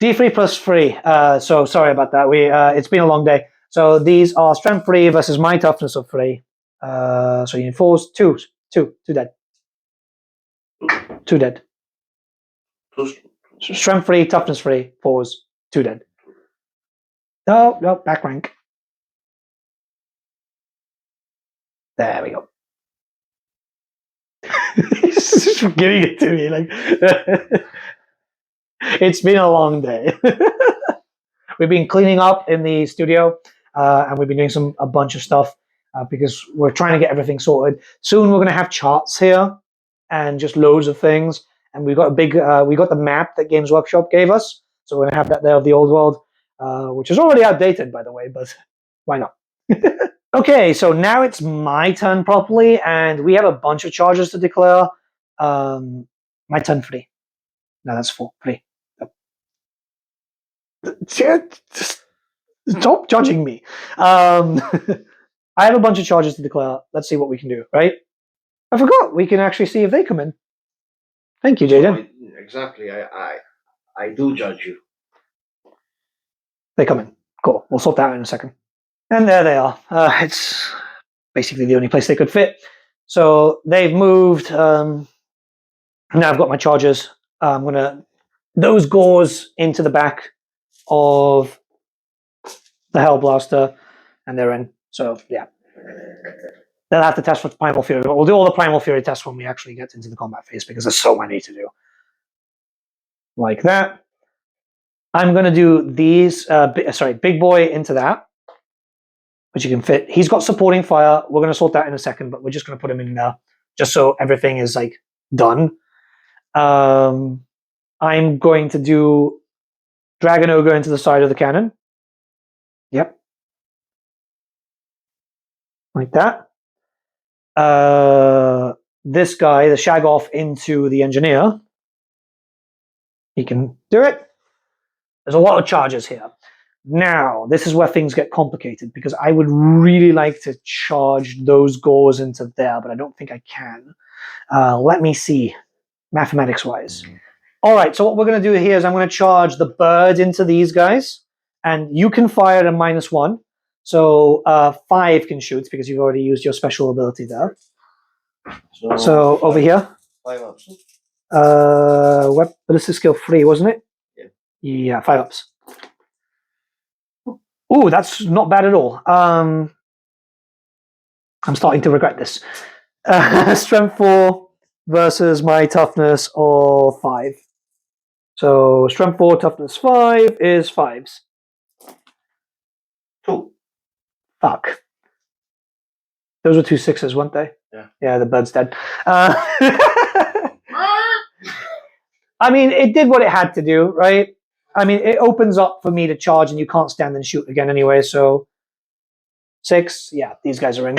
D3 plus 3. So sorry about that. It's been a long day. So these are strength 3 versus my toughness of 3. So you need 4s, 2s, 2 dead. 2 dead. Strength 3, toughness 3, 4s, 2 dead. No, back rank. There we go. He's just giving it to me like it's been a long day. We've been cleaning up in the studio, and we've been doing a bunch of stuff because we're trying to get everything sorted. Soon we're going to have charts here and just loads of things. And we got the map that Games Workshop gave us, so we're going to have that there of the old world, which is already outdated, by the way, but why not? Okay, so now it's my turn properly, and we have a bunch of charges to declare. My turn 3. No, that's 4. 3. Just stop judging me. I have a bunch of charges to declare. Let's see what we can do, right? I forgot. We can actually see if they come in. Thank you, Jaden. Exactly. I do judge you. They come in. Cool. We'll sort that out in a second. And there they are. It's basically the only place they could fit. So they've moved. Now I've got my charges. I'm going to... Those gores into the back of the Hellblaster, and they're in. So, yeah. They'll have to test for Primal Fury. But we'll do all the Primal Fury tests when we actually get into the combat phase, because there's so many to do. Like that. I'm going to do these... big boy into that, which you can fit. He's got supporting fire. We're going to sort that in a second, but we're just going to put him in there, just so everything is, like, done. I'm going to do Dragon Ogre into the side of the cannon. Yep. Like that. This guy, the Shag Off into the Engineer. He can do it. There's a lot of charges here. Now, this is where things get complicated, because I would really like to charge those gores into there, but I don't think I can. Let me see, mathematics-wise. All right, so what we're going to do here is I'm going to charge the bird into these guys, and you can fire at a -1. So 5 can shoot, because you've already used your special ability there. So over here. 5 ups. This is skill 3, wasn't it? Yeah. Yeah, 5 ups. Ooh, that's not bad at all. I'm starting to regret this. Strength 4 versus my toughness of 5. So strength 4, toughness 5 is 5s. 2. Fuck. Those were 2 6s, weren't they? Yeah. Yeah, the bird's dead. I mean, it did what it had to do, right? I mean, it opens up for me to charge, and you can't stand and shoot again anyway, so... 6, yeah, these guys are in.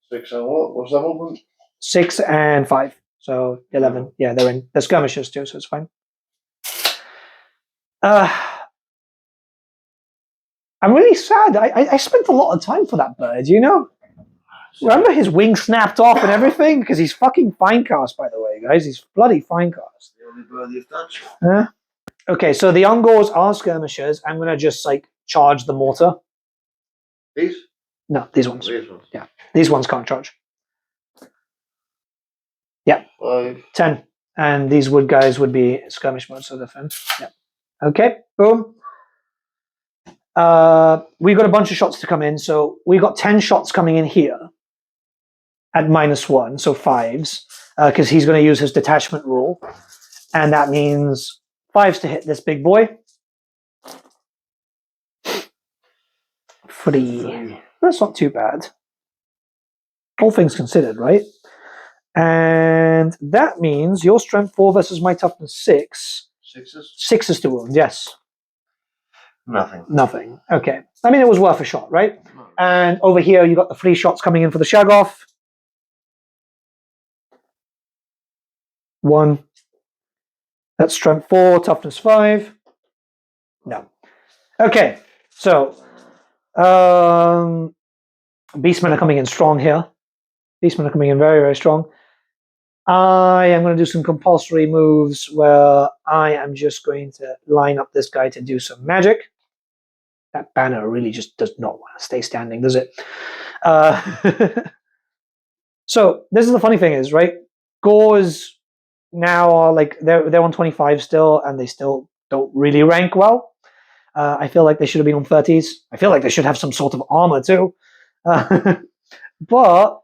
6 and what? What's that movement? 6 and 5, so 11. Yeah, they're in. They're skirmishers too, so it's fine. I'm really sad. I spent a lot of time for that bird, you know? Remember his wing snapped off and everything? Because he's fucking Finecast, by the way, guys. He's bloody Finecast. The only bird you've touched. Yeah. Okay, so the Ungors are skirmishers. I'm going to just, like, charge the mortar. These? No, these ones. These ones. Yeah, these ones can't charge. Yeah. 5. 10. And these wood guys would be skirmish mode, so they're fine. Yeah. Okay, boom. We got a bunch of shots to come in, so we got 10 shots coming in here at -1, so 5s, because he's going to use his detachment rule, and that means 5s to hit this big boy. 3. That's not too bad. All things considered, right? And that means your strength 4 versus my toughness 6. 6s? 6s to wound, yes. Nothing. Nothing. Okay. I mean, it was worth a shot, right? No. And over here, you got the 3 shots coming in for the shag off. 1. That's strength 4, toughness 5. No. Okay. So, Beastmen are coming in strong here. Beastmen are coming in very, very strong. I am going to do some compulsory moves where I am just going to line up this guy to do some magic. That banner really just does not want to stay standing, does it? So this is the funny thing is, right? Gores now are like they're on 25 still, and they still don't really rank well. I feel like they should have been on 30s. I feel like they should have some sort of armor too. But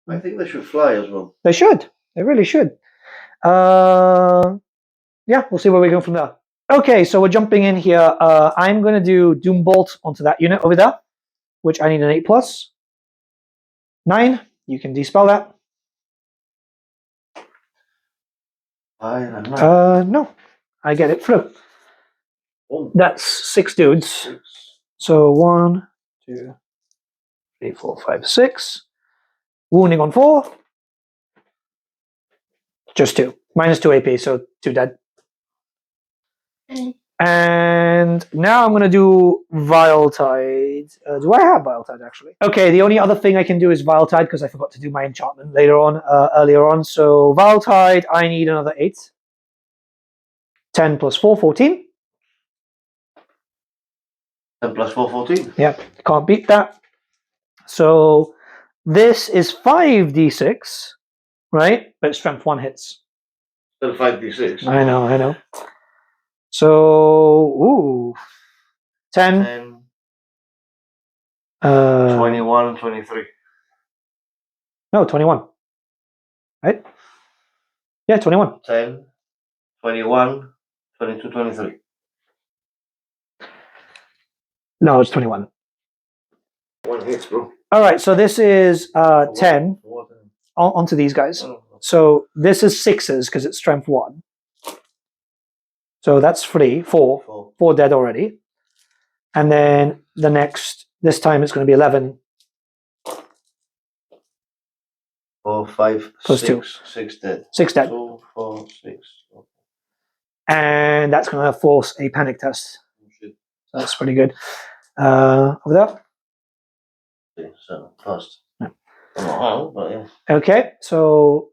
I think they should fly as well. they should. They really should. Yeah, we'll see where we go from there. Okay, so we're jumping in here. I'm going to do Doom Bolt onto that unit over there, which I need an 8+. 9. You can dispel that. No, I get it through. Oh. That's 6 dudes. 6. So 1, 2, 3, 4, 5, 6. Wounding on 4. Just 2. -2 AP, so 2 dead. And now I'm going to do Vile Tide. Do I have Vile Tide, actually? Okay, the only other thing I can do is Vile Tide, because I forgot to do my enchantment earlier on. So Vile Tide, I need another 8. 10 plus 4, 14. 10 plus 4, 14. Yeah, can't beat that. So this is 5d6, right? But strength 1 hits. Still 5d6. I know. So, ooh, 10. 10. 21, 23. No, 21. Right? Yeah, 21. 10, 21, 22, 23. No, it's 21. 1 hits, bro. All right, so this is 10 onto these guys. Oh. So this is 6s because it's strength 1. So that's 3, 4. 4 dead already. And then the next, this time it's going to be 11. 4, 5, Plus 6, 2. 6 dead. 6 dead. 2, 4, 6. Okay. And that's going to force a panic test. Shit. So that's pretty good. Over there. Okay, so first. Yeah. I don't know how, but yeah. Okay, so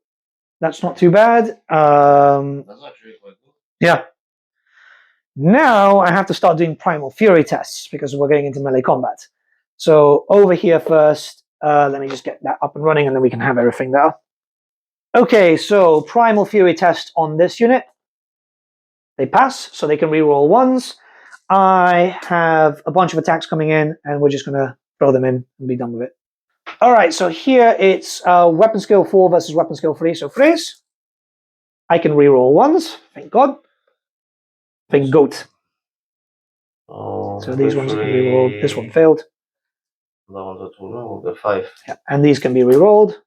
that's not too bad. That's actually quite good. Yeah. Now I have to start doing primal fury tests because we're getting into melee combat. So over here first, let me just get that up and running and then we can have everything there. Okay, so primal fury test on this unit. They pass, so they can reroll 1s. I have a bunch of attacks coming in and we're just going to throw them in and be done with it. All right, so here it's weapon skill 4 versus weapon skill 3. So 3s. I can reroll 1s, thank God. Thank goat. Oh, So these ones can be rolled. This one failed. That one's a 2, no, the 5. Yeah, and these can be re-rolled.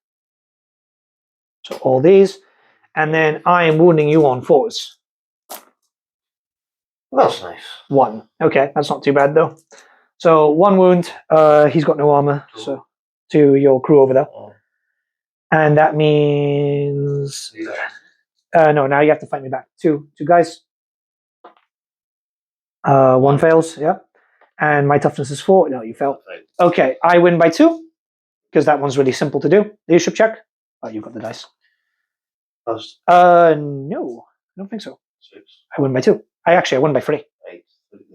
So all these. And then I am wounding you on 4s. That's nice. 1. Okay, that's not too bad though. So 1 wound. He's got no armor. 2. So to your crew over there. Oh. And that means... no, now you have to fight me back. 2 guys. 1 fails, yeah. And my toughness is 4. No, you failed. Okay, I win by 2. Because that one's really simple to do. Leadership check. Oh, you've got the dice. First. No. I don't think so. 6. I win by 2. I won by 3. 8.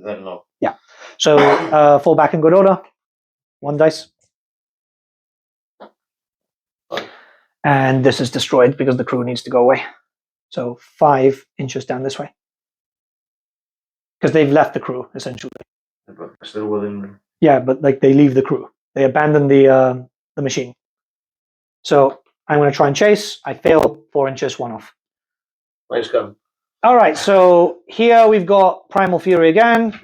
Then no. Yeah. So fall back in good order. 1 dice. And this is destroyed because the crew needs to go away. So 5 inches down this way. Because they've left the crew, essentially. But still within. Yeah, but like they leave the crew. They abandon the machine. So I'm going to try and chase. I fail 4 inches, 1 off. Nice gun. All right, so here we've got Primal Fury again.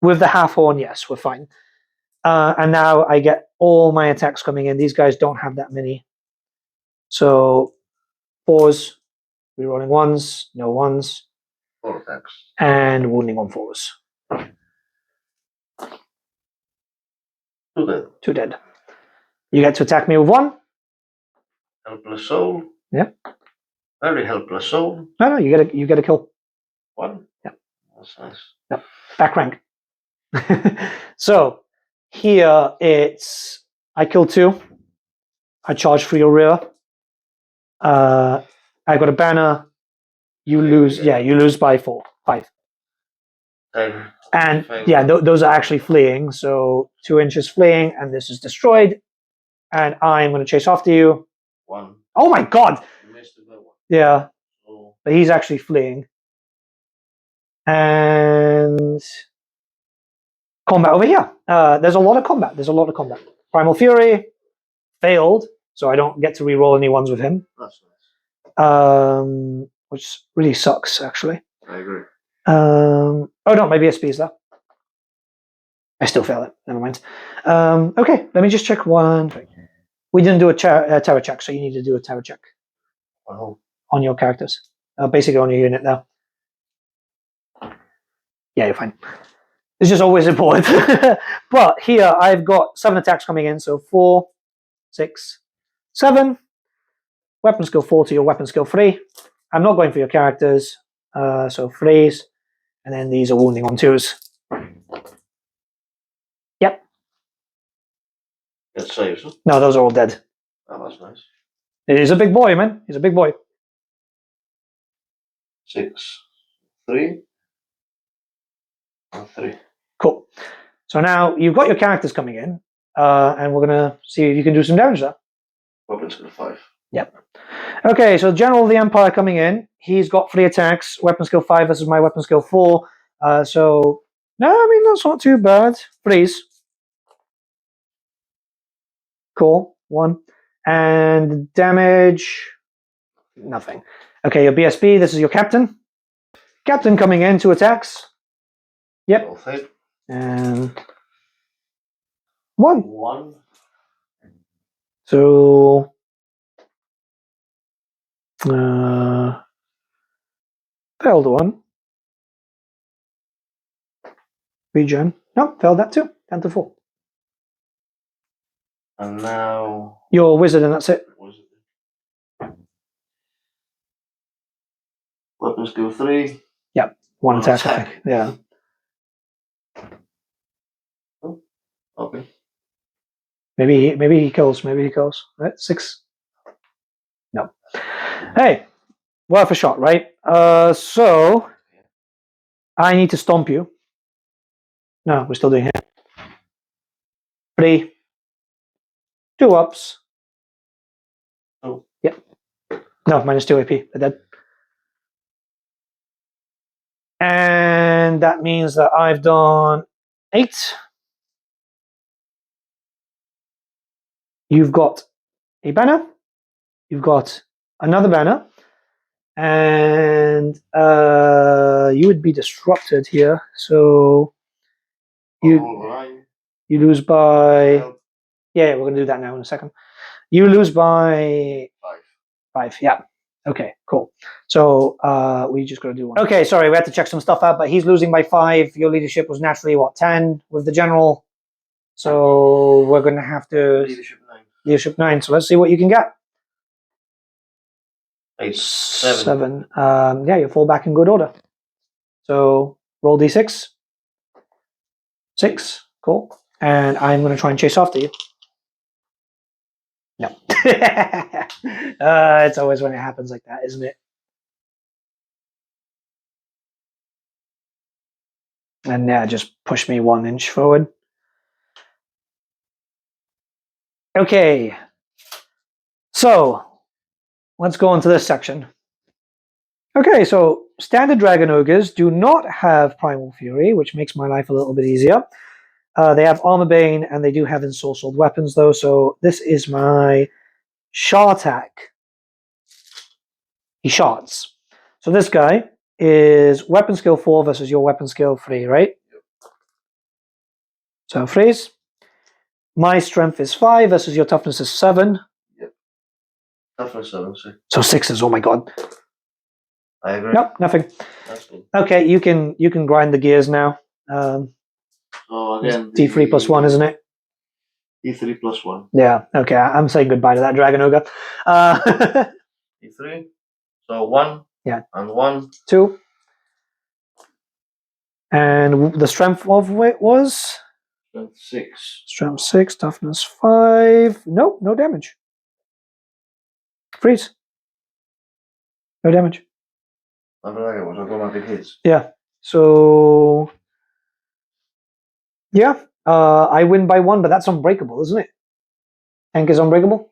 With the half horn, yes, we're fine. And now I get all my attacks coming in. These guys don't have that many. So 4s, rerolling 1s, no 1s. 4 attacks. And wounding on 4s. 2 dead. 2 dead. You get to attack me with 1. Helpless soul. Yep. Very helpless soul. No, you get a kill. 1. Yep. That's nice. Yep. Back rank. So here it's I kill 2. I charge for your rear. I got a banner. You lose. Yeah, you lose by 5. 10. And yeah, those are actually fleeing. So 2 inches fleeing, and this is destroyed. And I'm going to chase after you. 1. Oh my god! You missed it by 1. Yeah, So, but he's actually fleeing. And combat over here. There's a lot of combat. Primal Fury failed, so I don't get to reroll any ones with him. that's nice. Which really sucks, actually. I agree. Oh no, maybe SP is that. I still fail it. Never mind. Okay, let me just check one thing. We didn't do a terror check, so you need to do a terror check Oh. on your characters. Basically on your unit now. Yeah, you're fine. It's just always important. But here I've got 7 attacks coming in, so 4, 6, 7. Weapon skill 4 to your weapon skill 3. I'm not going for your characters, so 3s, and then these are wounding on 2s. Yep. It saves, huh? No, those are all dead. Oh, that's nice. He's a big boy, man. He's a big boy. 6, 3, and 3. Cool. So now you've got your characters coming in, and we're going to see if you can do some damage there. Weapon skill 5. Yep. Okay, so General of the Empire coming in. He's got 3 attacks. Weapon skill 5 versus my weapon skill 4. So, no, I mean, that's not too bad. 3s. Cool. 1. And damage, nothing. Okay, your BSB, this is your captain. Captain coming in, 2 attacks. Yep. Both hit. And 1. 1. So failed 1. Regen. No, failed that too. 10 to 4. And now. You're a wizard, and that's it. Was it? Weapon skill 3. Yep. 1 One attack, I attack. think. Yeah. Oh, okay. Maybe he kills. Maybe he kills. Right? 6. No. Hey, worth a shot, right? So I need to stomp you. No, we're still doing it. 3. 2 ups. Oh. Yep. No, minus 2 AP. They're dead. And that means that I've done 8. You've got a banner. You've got another banner. And you would be disrupted here. So you lose by... Well, Yeah, we're going to do that now in a second. You lose by 5. Yeah. Okay, cool. So we just got to do 1. Okay, sorry, we had to check some stuff out, but he's losing by 5. Your leadership was naturally, what, 10 with the general? So we're going to have to... Leadership 9. Leadership 9. So let's see what you can get. 8, 7. 7. Yeah, you fall back in good order. So roll d6. 6. Cool. And I'm going to try and chase after you. No. It's always when it happens like that, isn't it? And yeah, just push me 1 inch forward. Okay. So let's go into this section. Okay, so standard Dragon Ogres do not have Primal Fury, which makes my life a little bit easier. They have Armor Bane, and they do have Ensorcelled Weapons, though, so this is my Shartak. He shards. So this guy is Weapon Skill 4 versus your Weapon Skill 3, right? So freeze. My strength is 5 versus your toughness is 7. Toughness 7, so So 6s. Oh my god. I agree. Nope, nothing. That's good. Okay, you can grind the gears now. So again, D3 plus 1, isn't it? D3 plus 1. Yeah. Okay, I'm saying goodbye to that Dragon Ogre. D3. So 1. Yeah. And 1. 2. And the strength of it was? Strength 6. Strength 6, toughness 5. Nope, no damage. Freeze. No damage. I don't think it was automatic hits. Yeah. So yeah, I win by 1, but that's unbreakable, isn't it? Tank is unbreakable?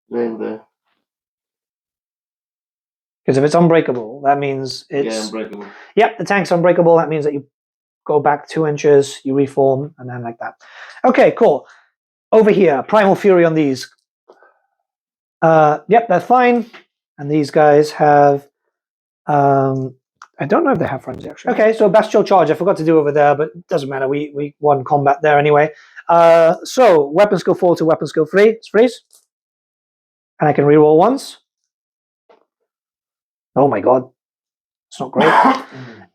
In there. Because if it's unbreakable, that means it's... Yeah, unbreakable. Yep, the tank's unbreakable. That means that you go back 2 inches, you reform, and then like that. Okay, cool. Over here, Primal Fury on these. Yep, they're fine. And these guys have... I don't know if they have frenzy, actually. Okay, so Bestial Charge. I forgot to do over there, but it doesn't matter. We won combat there anyway. So, Weapon Skill 4 to Weapon Skill 3. It's freeze. And I can reroll once. Oh my god. It's not great.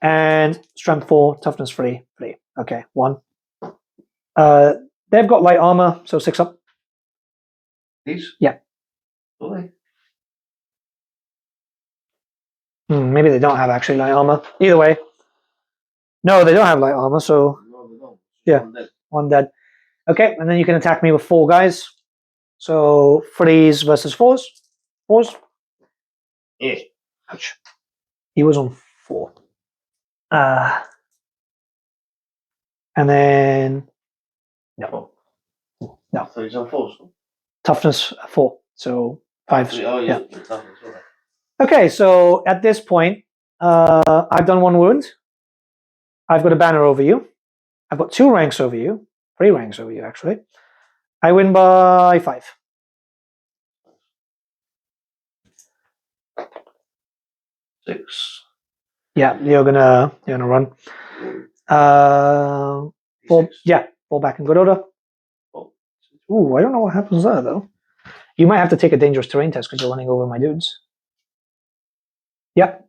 And Strength 4, Toughness 3. Okay, 1. They've got light armor, so 6 up. These? Yeah. Really? Maybe they don't have actually light armor. Either way. No, they don't have light armor, so No, they don't. Yeah. 1 dead. Okay, and then you can attack me with 4 guys. So 3s versus 4s. 4s. Yeah. Ouch. He was on 4. And then no. No. So he's on 4. Toughness 4. So 5. Oh, Yeah. yeah. Toughness, okay. Okay, so at this point, I've done 1 wound. I've got a banner over you. I've got 2 ranks over you. 3 ranks over you, actually. I win by 5. Yeah, you're gonna run. 4 back in good order. Ooh, I don't know what happens there though. You might have to take a dangerous terrain test because you're running over my dudes. Yep.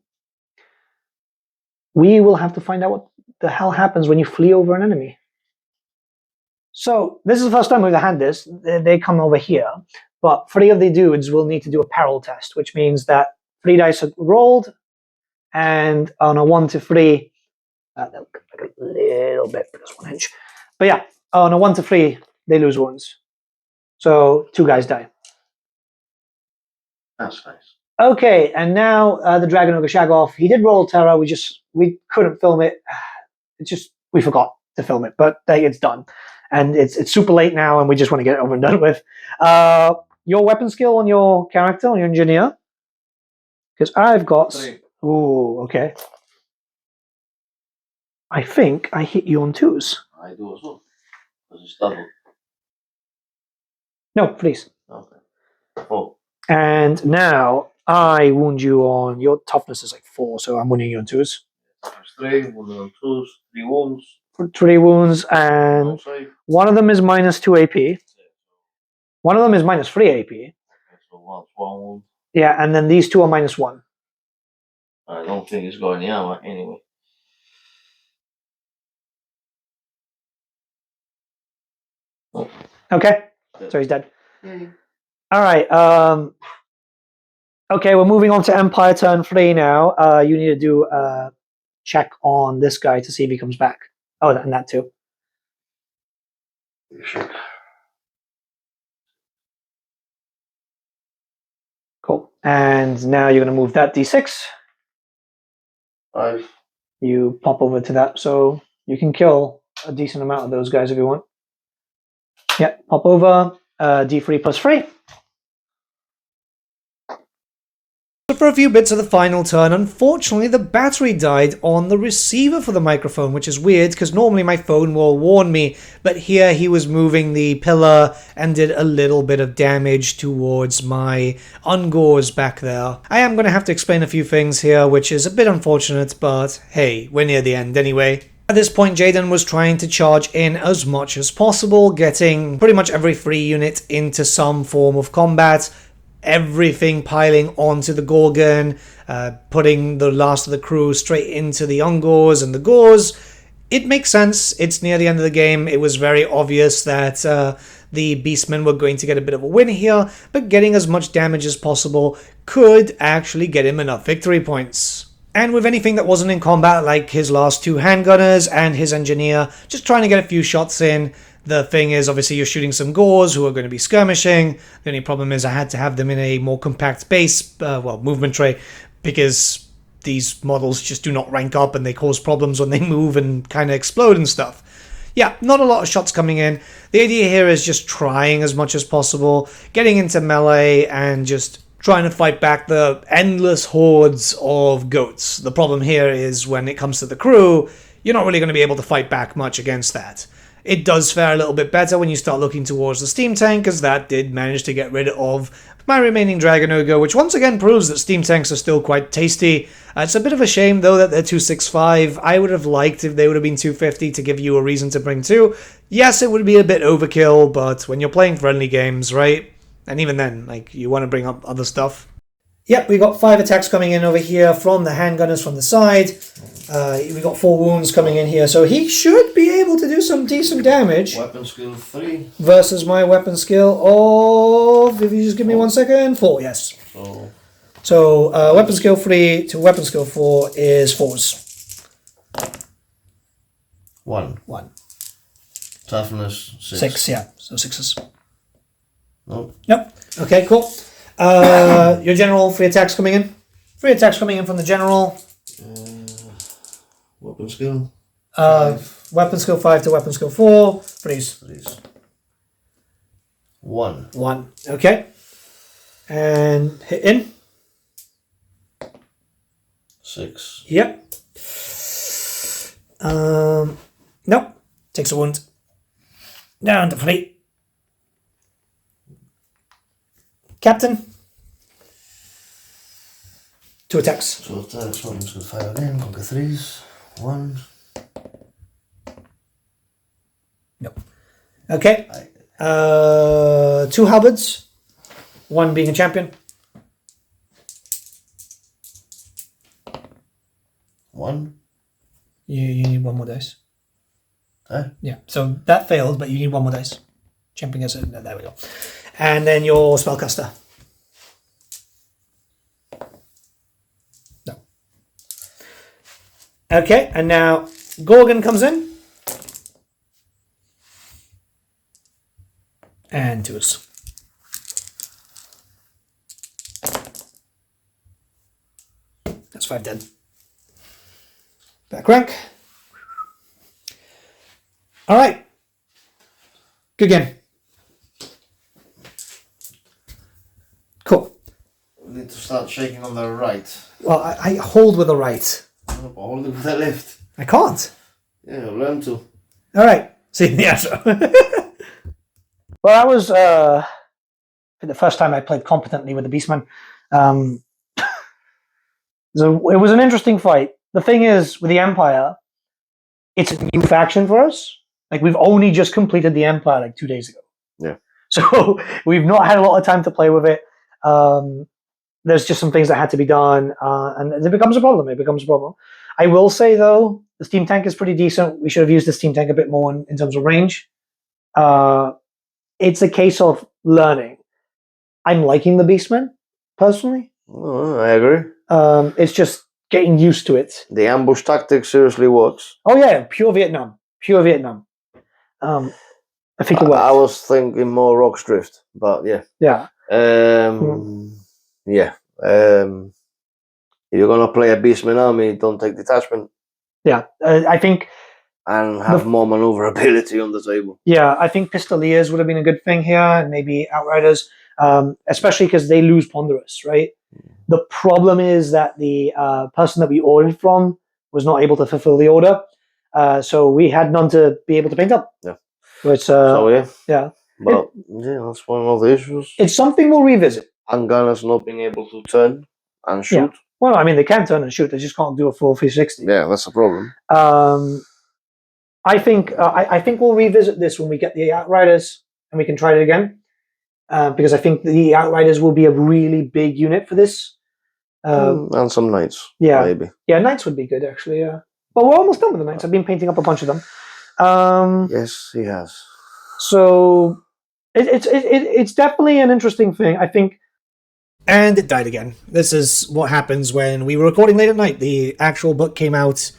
We will have to find out what the hell happens when you flee over an enemy. So this is the first time we've had this. They come over here, but 3 of the dudes will need to do a peril test, which means that 3 dice are rolled, and on a 1 to 3, they'll go back a little bit, just 1 inch. But yeah, on a 1 to 3, they lose wounds. So 2 guys die. That's nice. Okay, and now the Dragon Ogre Shagoff. He did roll Terror. We couldn't film it. We forgot to film it, but it's done. And it's super late now, and we just want to get it over and done with. Your weapon skill on your character, on your engineer? Because I've got... 3. Ooh, okay. I think I hit you on 2s. I do as well. Because it's double. No, please. Okay. 4. And now I wound you on... Your toughness is like 4, so I'm wounding you on 2s. That's 3. 1 on 2s. 3 wounds. 3 wounds, and No save. one of them is minus 2 AP. One of them is minus 3 AP. Okay, so 1 wound. Yeah, and then these 2 are minus 1. I don't think it's got any armor anyway. Oh. Okay, Yeah. so he's dead. Yeah. All right. Okay, we're moving on to Empire turn 3 now. You need to do a check on this guy to see if he comes back. Oh, and that too. Shit. Cool. And now you're going to move that D6. 5. You pop over to that, so you can kill a decent amount of those guys if you want. Yep, pop over. D3 plus 3. So for a few bits of the final turn, unfortunately the battery died on the receiver for the microphone, which is weird because normally my phone will warn me, but here he was moving the pillar and did a little bit of damage towards my ungores back there. I am going to have to explain a few things here, which is a bit unfortunate, but hey, we're near the end anyway. At this point, Jaden was trying to charge in as much as possible, getting pretty much every free unit into some form of combat, everything piling onto the Gorgon, putting the last of the crew straight into the Ungors and the Gors. It makes sense. It's near the end of the game. It was very obvious that the Beastmen were going to get a bit of a win here, but getting as much damage as possible could actually get him enough victory points. And with anything that wasn't in combat, like his last two handgunners and his engineer, just trying to get a few shots in. The thing is, obviously, you're shooting some Gors who are going to be skirmishing. The only problem is I had to have them in a more compact base, movement tray, because these models just do not rank up and they cause problems when they move and kind of explode and stuff. Yeah, not a lot of shots coming in. The idea here is just trying as much as possible, getting into melee and just trying to fight back the endless hordes of goats. The problem here is when it comes to the crew, you're not really going to be able to fight back much against that. It does fare a little bit better when you start looking towards the steam tank, as that did manage to get rid of my remaining Dragon Ogre, which once again proves that steam tanks are still quite tasty. It's a bit of a shame, though, that they're 265. I would have liked if they would have been 250 to give you a reason to bring two. Yes, it would be a bit overkill, but when you're playing friendly games, right? And even then, like, you want to bring up other stuff. Yep, we got 5 attacks coming in over here from the handgunners from the side. We got 4 wounds coming in here, so he should be able to do some decent damage. Weapon skill 3. Versus my weapon skill of, if you just give me 1 second, 4, yes. So weapon skill 3 to weapon skill 4 is 4s. 1. 1. Toughness 6. 6, yeah, so 6s. No. Yep, okay, cool. Your general, 3 attacks coming in. 3 attacks coming in from the general. Weapon skill? 5. Weapon skill 5 to weapon skill 4. 3s. 1. 1. Okay. And hit in. 6. Yep. Nope. Takes a wound. Down to 3. Captain. 2 attacks. 2 attacks, weapon skill 5 again, conquer 3s. 1. Nope. Okay. 2 halberds. 1 being a champion. 1. You need 1 more dice. Huh? Yeah. So that failed, but you need 1 more dice. Champion gets it. There we go. And then your spellcaster. No. Okay, and now Gorgon comes in. And 2s. That's 5 dead. Back rank. Alright. Good game. Cool. We need to start shaking on the right. Well, I hold with the right. No, but hold it with the left. I can't. Yeah, learn to. Alright. See you in the outro. Well, that was the first time I played competently with the Beastmen. So it was an interesting fight. The thing is, with the Empire, it's a new faction for us. Like, we've only just completed the Empire like 2 days ago. Yeah. So we've not had a lot of time to play with it. There's just some things that had to be done, and it becomes a problem. It becomes a problem. I will say, though, the steam tank is pretty decent. We should have used the steam tank a bit more in terms of range. It's a case of learning. I'm liking the Beastmen, personally. Oh, I agree. It's just getting used to it. The ambush tactic seriously works. Oh, yeah, pure Vietnam. Pure Vietnam. I think it works. I was thinking more Rock's Drift, but yeah. Yeah. Yeah. If you're going to play a Beastman army, don't take detachment. Yeah, I think... And have more maneuverability on the table. Yeah, I think Pistoliers would have been a good thing here, and maybe Outriders, especially because they lose Ponderous, right? The problem is that the person that we ordered from was not able to fulfill the order, so we had none to be able to paint up. Yeah. Which, So, yeah. Yeah. But, yeah, that's one of the issues. It's something we'll revisit. And gunners not being able to turn and shoot. Yeah. Well, I mean, they can turn and shoot, they just can't do a full 360. Yeah, that's a problem. I think we'll revisit this when we get the Outriders and we can try it again. Because I think the Outriders will be a really big unit for this. And some knights, yeah, maybe. Yeah, knights would be good, actually, yeah. But we're almost done with the knights. I've been painting up a bunch of them. Yes, he has. So it's definitely an interesting thing, I think. And it died again. This is what happens when we were recording late at night. The actual book came out,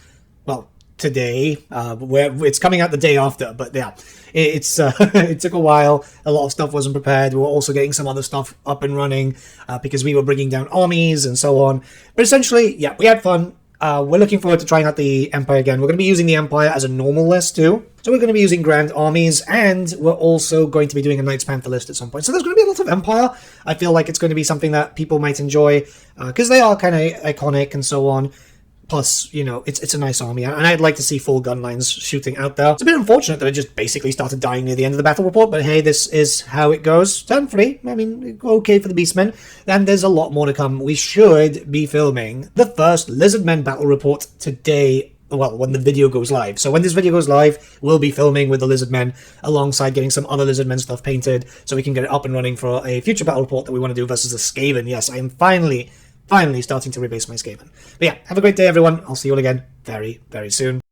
well, today. Where it's coming out the day after, but yeah, it's it took a while. A lot of stuff wasn't prepared. We were also getting some other stuff up and running because we were bringing down armies and so on. But essentially, yeah, we had fun. We're looking forward to trying out the Empire again. We're going to be using the Empire as a normal list too. So we're going to be using Grand Armies, and we're also going to be doing a Knights Panther list at some point. So there's going to be a lot of Empire. I feel like it's going to be something that people might enjoy because they are kind of iconic and so on. Plus, you know, it's a nice army, and I'd like to see full gun lines shooting out there. It's a bit unfortunate that it just basically started dying near the end of the battle report, but hey, this is how it goes. Turn 3, I mean, okay for the Beastmen, and there's a lot more to come. We should be filming the first Lizardmen battle report today, well, when the video goes live. So when this video goes live, we'll be filming with the Lizardmen alongside getting some other Lizardmen stuff painted so we can get it up and running for a future battle report that we want to do versus the Skaven. Yes, I am finally starting to rebase my Skaven. But yeah, have a great day, everyone. I'll see you all again very, very soon.